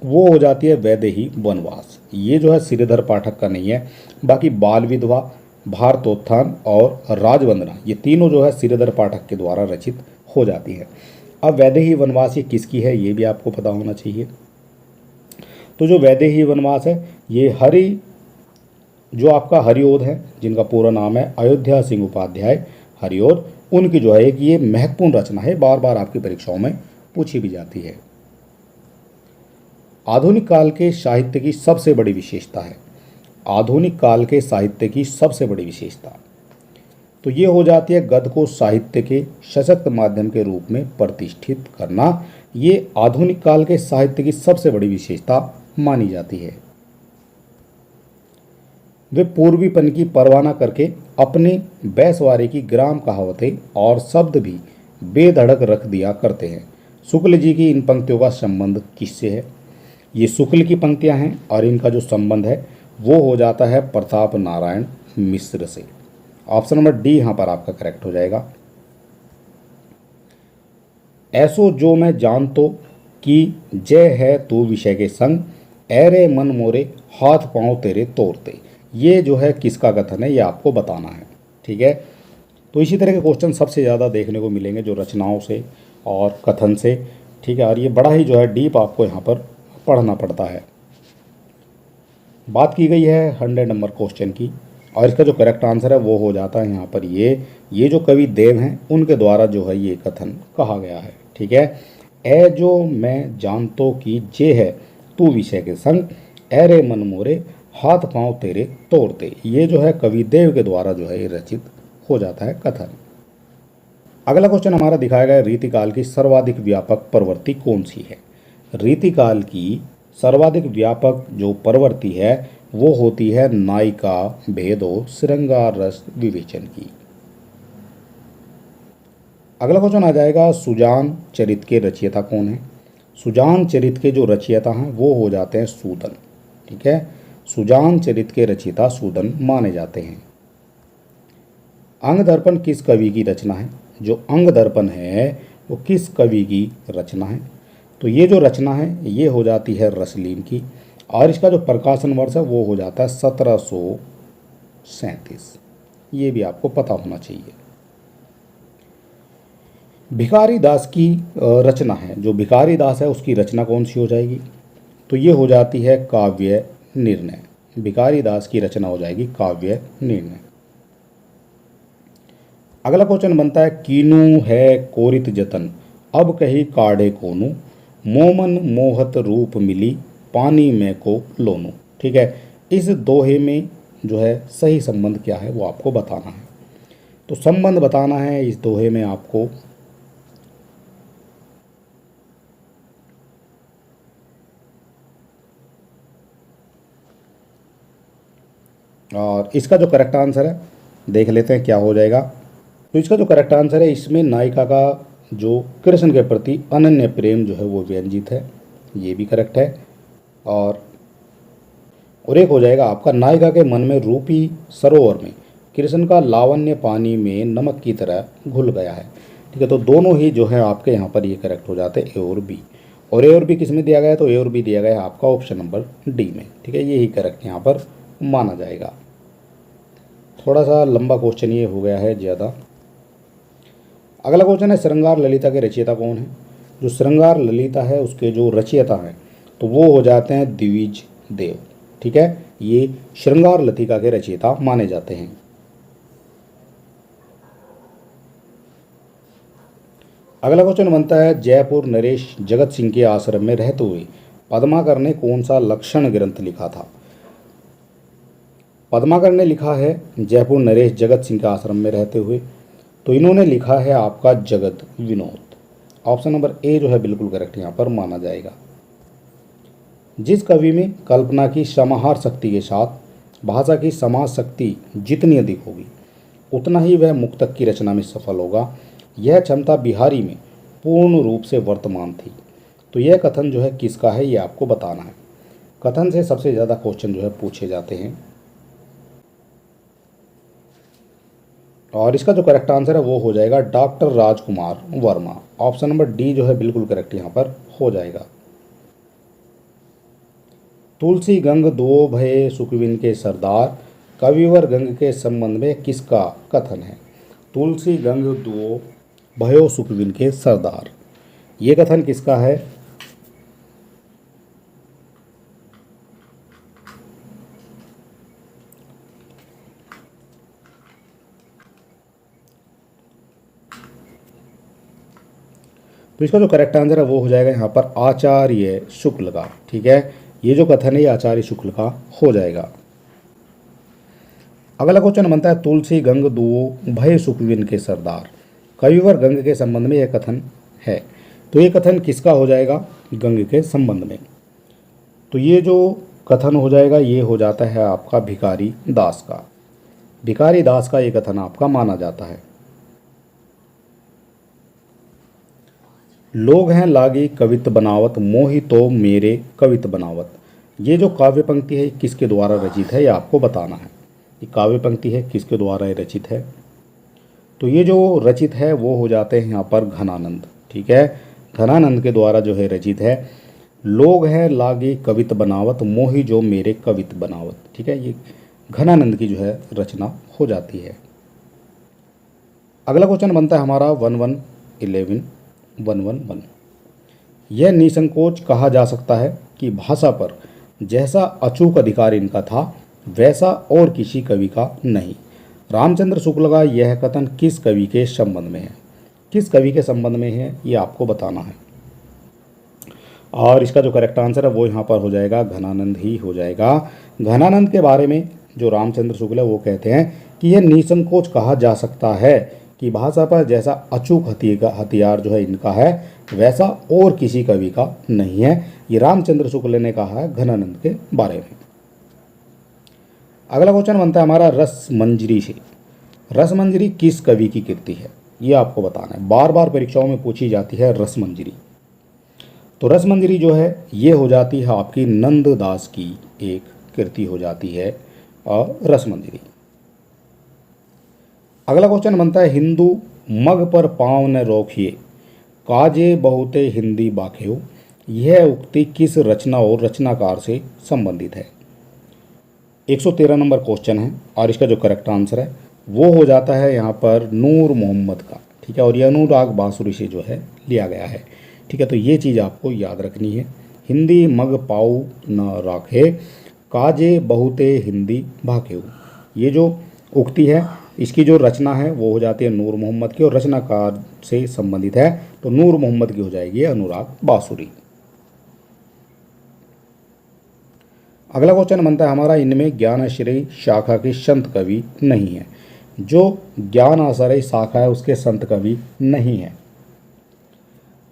वो हो जाती है वैदेही वनवास। ये जो है श्रीधर पाठक का नहीं है। बाकी बाल विधवा, भारतोत्थान और राजवंदना ये तीनों जो है श्रीधर पाठक के द्वारा रचित हो जाती है। अब वैदेही वनवास ये किसकी है ये भी आपको पता होना चाहिए। तो जो वैदेही वनवास है ये जो आपका हरिओद है, जिनका पूरा नाम है अयोध्या सिंह उपाध्याय हरिओद, उनकी जो है एक ये महत्वपूर्ण रचना है, बार बार आपकी परीक्षाओं में पूछी भी जाती है। आधुनिक काल के साहित्य की सबसे बड़ी विशेषता है। आधुनिक काल के साहित्य की सबसे बड़ी विशेषता तो ये हो जाती है गद्य को साहित्य के सशक्त माध्यम के रूप में प्रतिष्ठित करना। ये आधुनिक काल के साहित्य की सबसे बड़ी विशेषता मानी जाती है। वे पूर्वीपन की परवाह न करके अपने बैसवारे की ग्राम कहावतें और शब्द भी बेधड़क रख दिया करते हैं। शुक्ल जी की इन पंक्तियों का संबंध किससे है? ये शुक्ल की पंक्तियां हैं और इनका जो संबंध है वो हो जाता है प्रताप नारायण मिश्र से। ऑप्शन नंबर डी यहाँ पर आपका करेक्ट हो जाएगा। ऐसो जो मैं जानतो कि जय है तू विषय के संग, ऐरे मन मोरे हाथ पांव तेरे तोड़ते। ये जो है किसका कथन है ये आपको बताना है, ठीक है। तो इसी तरह के क्वेश्चन सबसे ज़्यादा देखने को मिलेंगे जो रचनाओं से और कथन से, ठीक है। और ये बड़ा ही जो है डीप आपको यहाँ पर पढ़ना पड़ता है। बात की गई है 100 नंबर क्वेश्चन की और इसका जो करेक्ट आंसर है वो हो जाता है यहाँ पर ये जो कवि देव हैं उनके द्वारा जो है ये कथन कहा गया है, ठीक है। ए जो मैं जानतो कि जे है तू विषय के संग, ऐरे मन मोरे हाथ पांव तेरे तोड़ते। ये जो है कवि देव के द्वारा जो है ये रचित हो जाता है कथन। अगला क्वेश्चन हमारा दिखाया गया रीतिकाल की सर्वाधिक व्यापक प्रवृत्ति कौन सी है? रीतिकाल की सर्वाधिक व्यापक जो प्रवृत्ति है वो होती है नायिका भेदो श्रृंगार रस विवेचन की। अगला क्वेश्चन आ जाएगा सुजान चरित के रचयिता कौन है? सुजान चरित के जो रचयिता हैं वो हो जाते हैं सूदन, ठीक है। सुजान चरित के रचयिता सूदन माने जाते हैं। अंग दर्पण किस कवि की रचना है? जो अंग दर्पण है वो किस कवि की रचना है? तो ये जो रचना है ये हो जाती है रसलीन की और इसका जो प्रकाशन वर्ष है वो हो जाता है 1737। ये भी आपको पता होना चाहिए। भिखारी दास की रचना है, जो भिखारी दास है उसकी रचना कौन सी हो जाएगी? तो ये हो जाती है काव्य निर्णय। भिखारी दास की रचना हो जाएगी काव्य निर्णय। अगला क्वेश्चन बनता है कीनू है कोरित जतन अब कही काढ़े कोनू, मोमन मोहत रूप मिली पानी में को लोनू, ठीक है। इस दोहे में जो है सही संबंध क्या है वो आपको बताना है। तो संबंध बताना है इस दोहे में आपको। और इसका जो करेक्ट आंसर है देख लेते हैं क्या हो जाएगा। तो इसका जो करेक्ट आंसर है इसमें नायिका का जो कृष्ण के प्रति अनन्य प्रेम जो है वो व्यंजित है, ये भी करेक्ट है। और एक हो जाएगा आपका, नायिका के मन में रूपी सरोवर में कृष्ण का लावण्य पानी में नमक की तरह घुल गया है। ठीक है, तो दोनों ही जो है आपके यहाँ पर ये करेक्ट हो जाते हैं, ए और बी। और ए और बी किस में दिया गया है, तो ए और बी दिया गया है आपका ऑप्शन नंबर डी में। ठीक है, यही करेक्ट यहाँ पर माना जाएगा। थोड़ा सा लंबा क्वेश्चन ये हो गया है ज़्यादा। अगला क्वेश्चन है, श्रृंगार ललिता के रचयिता कौन है। जो श्रृंगार ललिता है उसके जो रचयिता हैं तो वो हो जाते हैं द्विज देव। ठीक है, ये श्रृंगार लतिका के रचयिता माने जाते हैं। अगला क्वेश्चन बनता है, जयपुर नरेश जगत सिंह के आश्रम में रहते हुए पद्माकर ने कौन सा लक्षण ग्रंथ लिखा था। पद्माकर ने लिखा है जयपुर नरेश जगत सिंह के आश्रम में रहते हुए, तो इन्होंने लिखा है आपका जगत विनोद। ऑप्शन नंबर ए जो है बिल्कुल करेक्ट यहाँ पर माना जाएगा। जिस कवि में कल्पना की समाहार शक्ति के साथ भाषा की समाज शक्ति जितनी अधिक होगी उतना ही वह मुक्तक की रचना में सफल होगा, यह क्षमता बिहारी में पूर्ण रूप से वर्तमान थी। तो यह कथन जो है किसका है, ये आपको बताना है। कथन से सबसे ज़्यादा क्वेश्चन जो है पूछे जाते हैं। और इसका जो करेक्ट आंसर है वो हो जाएगा doctor Rajkumar Verma. Option number D जो है बिल्कुल करेक्ट यहाँ पर हो जाएगा। तुलसी गंग दो भये सुखविन के सरदार, कविवर गंग के संबंध में किसका कथन है। तुलसी गंग दो भयो सुखविन के सरदार, ये कथन किसका है। तो इसका जो करेक्ट आंसर है वो हो जाएगा यहाँ पर आचार्य शुक्ल का। ठीक है, ये जो कथन है ये आचार्य शुक्ल का हो जाएगा। अगला क्वेश्चन बनता है, तुलसी गंग दो भय सुखविन के सरदार, कविवर गंग के संबंध में यह कथन है। तो ये कथन किसका हो जाएगा, गंग के संबंध में। तो ये जो कथन हो जाएगा ये हो जाता है आपका भिखारी दास का। भिखारी दास का ये कथन आपका माना जाता है। लोग हैं लागी कवित बनावत, मोहि तो मेरे कवित बनावत। ये जो काव्य पंक्ति है किसके द्वारा रचित है, ये आपको बताना है। ये काव्य पंक्ति है किसके द्वारा ये रचित है, तो ये जो रचित है वो हो जाते हैं यहाँ पर घनानंद। ठीक है, घनानंद के द्वारा जो है रचित है। लोग हैं लागी कवित बनावत, मोहि जो मेरे कवित बनावत। ठीक है, ये घनानंद की जो है रचना हो जाती है। अगला क्वेश्चन बनता है हमारा 111 यह निसंकोच कहा जा सकता है कि भाषा पर जैसा अचूक अधिकार इनका था वैसा और किसी कवि का नहीं। रामचंद्र शुक्ल का यह कथन किस कवि के संबंध में है, किस कवि के संबंध में है ये आपको बताना है। और इसका जो करेक्ट आंसर है वो यहाँ पर हो जाएगा घनानंद ही हो जाएगा। घनानंद के बारे में जो रामचंद्र शुक्ल है वो कहते हैं कि यह निसंकोच कहा जा सकता है कि भाषा पर जैसा अचूक हथियार जो है इनका है वैसा और किसी कवि का नहीं है। ये रामचंद्र शुक्ल ने कहा है घनानंद के बारे में। अगला क्वेश्चन बनता है हमारा रसमंजरी से। रसमंजरी किस कवि की कृति है ये आपको बताना है। बार बार परीक्षाओं में पूछी जाती है रसमंजरी। तो रसमंजरी जो है ये हो जाती है आपकी नंददास की एक कृति हो जाती है और रसमंजरी। अगला क्वेश्चन बनता है हिंदू मग पर पाँव न रोकिए, काजे बहुते हिंदी बाखेओ। यह उक्ति किस रचना और रचनाकार से संबंधित है। 113 नंबर क्वेश्चन है और इसका जो करेक्ट आंसर है वो हो जाता है यहाँ पर नूर मोहम्मद का। ठीक है, और ये अनुराग बांसुरी से जो है लिया गया है। ठीक है, तो ये चीज़ आपको याद रखनी है। हिंदी मग पाऊ न राखे, काजे बहुते हिंदी भाखेऊ। ये जो उक्ति है इसकी जो रचना है वो हो जाती है नूर मोहम्मद की और रचनाकार से संबंधित है तो नूर मोहम्मद की हो जाएगी अनुराग बांसुरी। अगला क्वेश्चन बनता है हमारा इनमें ज्ञानाश्रयी शाखा की संत कवि नहीं है। जो ज्ञान आश्रय शाखा है उसके संत कवि नहीं है।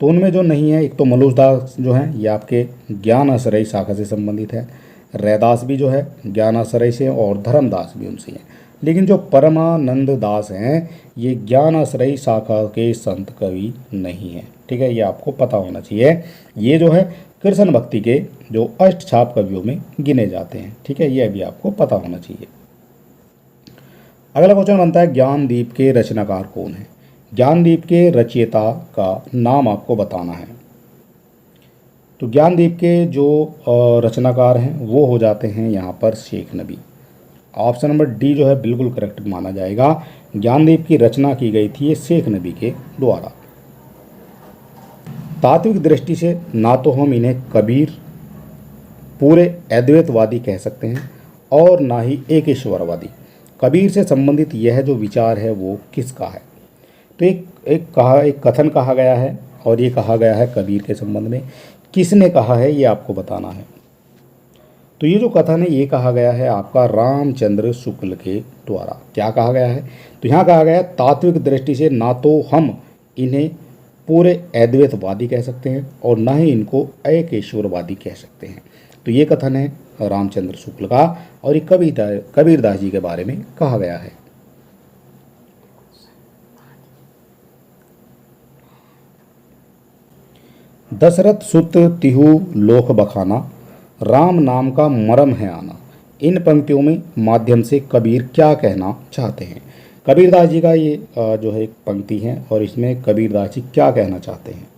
तो उनमें जो नहीं है, एक तो मलुसदास जो है ये आपके ज्ञान आश्रय शाखा से संबंधित है, रैदास भी जो है ज्ञान आश्रय से और धर्मदास भी उनसे है। लेकिन जो परमानंद दास हैं ये ज्ञानाश्रयी शाखा के संत कवि नहीं हैं। ठीक है, ये आपको पता होना चाहिए। ये जो है कृष्ण भक्ति के जो अष्टछाप कवियों में गिने जाते हैं। ठीक है, ये भी आपको पता होना चाहिए। अगला क्वेश्चन बनता है ज्ञानदीप के रचनाकार कौन है। ज्ञानदीप के रचयिता का नाम आपको बताना है। तो ज्ञानदीप के जो रचनाकार हैं वो हो जाते हैं यहाँ पर शेख नबी। ऑप्शन नंबर डी जो है बिल्कुल करेक्ट माना जाएगा। ज्ञानदीप की रचना की गई थी ये शेख नबी के द्वारा। तात्विक दृष्टि से ना तो हम इन्हें कबीर पूरे अद्वैतवादी कह सकते हैं और ना ही एक ईश्वरवादी। कबीर से संबंधित यह जो विचार है वो किसका है। तो एक कथन कहा गया है और ये कहा गया है कबीर के संबंध में। किसने कहा है ये आपको बताना है। तो ये जो कथन है ये कहा गया है आपका रामचंद्र शुक्ल के द्वारा। क्या कहा गया है, तो यहाँ कहा गया है तात्विक दृष्टि से ना तो हम इन्हें पूरे अद्वैतवादी कह सकते हैं और ना ही इनको एकेश्वरवादी कह सकते हैं। तो ये कथन है रामचंद्र शुक्ल का और ये कबीरदास जी के बारे में कहा गया है। दशरथ सुत तिहु लोक बखाना, राम नाम का मरम है आना। इन पंक्तियों में माध्यम से कबीर क्या कहना चाहते हैं। कबीरदास जी का ये जो है एक पंक्ति है और इसमें कबीरदास जी क्या कहना चाहते हैं।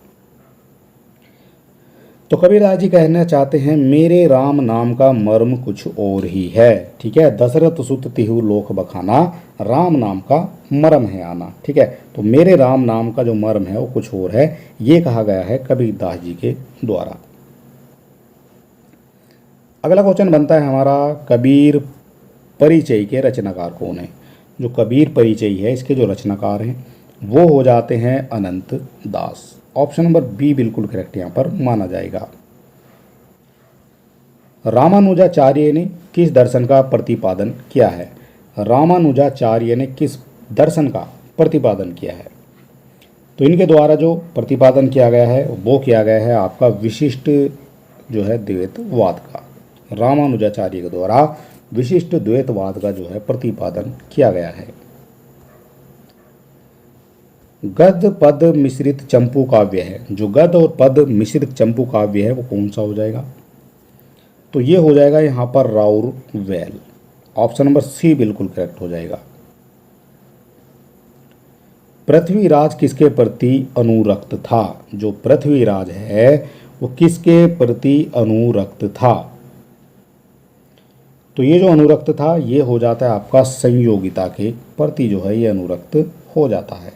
तो कबीरदास जी कहना चाहते हैं मेरे राम नाम का मर्म कुछ और ही है। ठीक है, दशरथ सुत तिहु लोक बखाना, राम नाम का मर्म है आना। ठीक है, तो मेरे राम नाम का जो मर्म है वो कुछ और है, ये कहा गया है कबीरदास जी के द्वारा। अगला क्वेश्चन बनता है हमारा कबीर परिचय के रचनाकार कौन है। जो कबीर परिचय है इसके जो रचनाकार हैं वो हो जाते हैं अनंत दास। ऑप्शन नंबर बी बिल्कुल करेक्ट यहाँ पर माना जाएगा। रामानुजाचार्य ने किस दर्शन का प्रतिपादन किया है। रामानुजाचार्य ने किस दर्शन का प्रतिपादन किया है। तो इनके द्वारा जो प्रतिपादन किया गया है वो किया गया है आपका विशिष्ट जो है द्वैतवाद का। रामानुजाचार्य के द्वारा विशिष्ट द्वैतवाद का जो है प्रतिपादन किया गया है। गद्य पद मिश्रित चंपू काव्य है। जो गद्य और पद मिश्रित चंपू काव्य है वो कौन सा हो जाएगा। तो ये हो जाएगा यहाँ पर राउरवेल। ऑप्शन नंबर सी बिल्कुल करेक्ट हो जाएगा। पृथ्वीराज किसके प्रति अनुरक्त था। जो पृथ्वीराज है वो किसके प्रति अनुरक्त था। तो ये जो अनुरक्त था ये हो जाता है आपका संयोगिता के प्रति जो है ये अनुरक्त हो जाता है।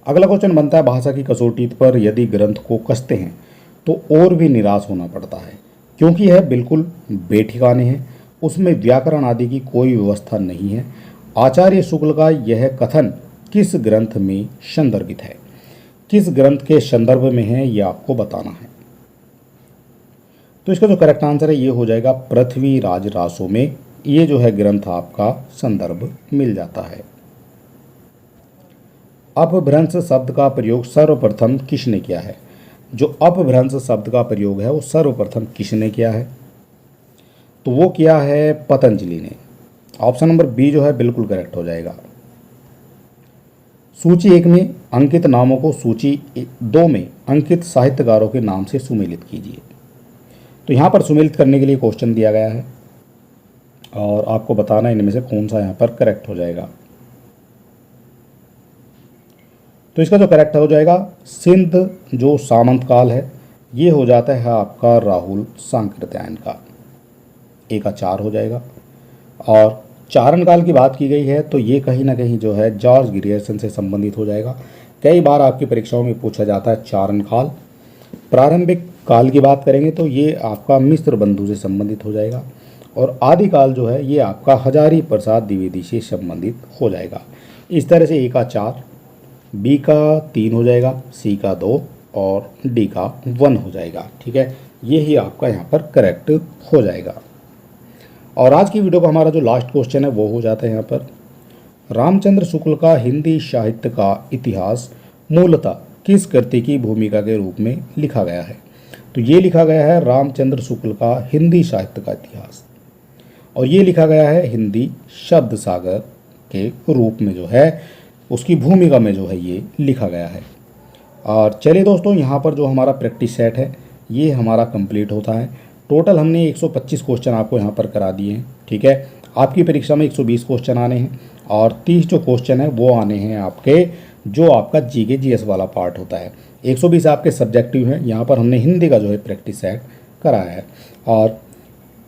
अगला क्वेश्चन बनता है भाषा की कसौटी पर यदि ग्रंथ को कसते हैं तो और भी निराश होना पड़ता है क्योंकि यह बिल्कुल बेठिकाने हैं, उसमें व्याकरण आदि की कोई व्यवस्था नहीं है। आचार्य शुक्ल का यह कथन किस ग्रंथ में संदर्भित है। किस ग्रंथ के संदर्भ में है यह आपको बताना है। तो इसका जो करेक्ट आंसर है ये हो जाएगा पृथ्वीराज रासों में ये जो है ग्रंथ आपका संदर्भ मिल जाता है। अपभ्रंश शब्द का प्रयोग सर्वप्रथम किसने किया है। जो अपभ्रंश शब्द का प्रयोग है वो सर्वप्रथम किसने किया है। तो वो किया है पतंजलि ने। ऑप्शन नंबर बी जो है बिल्कुल करेक्ट हो जाएगा। सूची 1 में अंकित नामों को सूची 2 में अंकित साहित्यकारों के नाम से सुमेलित कीजिए। तो यहाँ पर सुमेलित करने के लिए क्वेश्चन दिया गया है और आपको बताना है इनमें से कौन सा यहाँ पर करेक्ट हो जाएगा। तो इसका जो करेक्ट हो जाएगा सिंध जो सामंत काल है ये हो जाता है आपका राहुल सांकृत्यायन का। ए का 4 हो जाएगा। और चारण काल की बात की गई है तो ये कहीं ना कहीं जो है जॉर्ज ग्रियर्सन से संबंधित हो जाएगा। कई बार आपकी परीक्षाओं में पूछा जाता है चारण काल। प्रारंभिक काल की बात करेंगे तो ये आपका मिस्र बंधु से संबंधित हो जाएगा और आदिकाल जो है ये आपका हजारी प्रसाद द्विवेदी से संबंधित हो जाएगा। इस तरह से ए का 4, बी का 3 हो जाएगा, सी का 2 और डी का 1 हो जाएगा। ठीक है, ये ही आपका यहाँ पर करेक्ट हो जाएगा। और आज की वीडियो का हमारा जो लास्ट क्वेश्चन है वो हो जाता है यहाँ पर रामचंद्र शुक्ल का हिंदी साहित्य का इतिहास मूलतः किस कृति की भूमिका के रूप में लिखा गया है। तो ये लिखा गया है रामचंद्र शुक्ल का हिंदी साहित्य का इतिहास, और ये लिखा गया है हिंदी शब्द सागर के रूप में जो है उसकी भूमिका में जो है ये लिखा गया है। और चलिए दोस्तों, यहाँ पर जो हमारा प्रैक्टिस सेट है ये हमारा कंप्लीट होता है। टोटल हमने 125 क्वेश्चन आपको यहाँ पर करा दिए हैं। ठीक है, आपकी परीक्षा में 120 क्वेश्चन आने हैं और 30 जो क्वेश्चन है वो आने हैं आपके जो आपका जीके जीएस वाला पार्ट होता है। 120 आपके सब्जेक्टिव हैं। यहाँ पर हमने हिंदी का जो है प्रैक्टिस सेट कराया है। और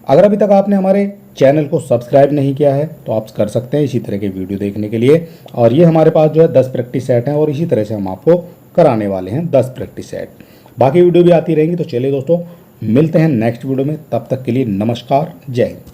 अगर अभी तक आपने हमारे चैनल को सब्सक्राइब नहीं किया है तो आप कर सकते हैं इसी तरह के वीडियो देखने के लिए। और ये हमारे पास जो है 10 प्रैक्टिस सेट हैं और इसी तरह से हम आपको कराने वाले हैं 10 प्रैक्टिस सेट। बाकी वीडियो भी आती रहेंगी। तो चलिए दोस्तों, मिलते हैं नेक्स्ट वीडियो में, तब तक के लिए नमस्कार, जय हिंद।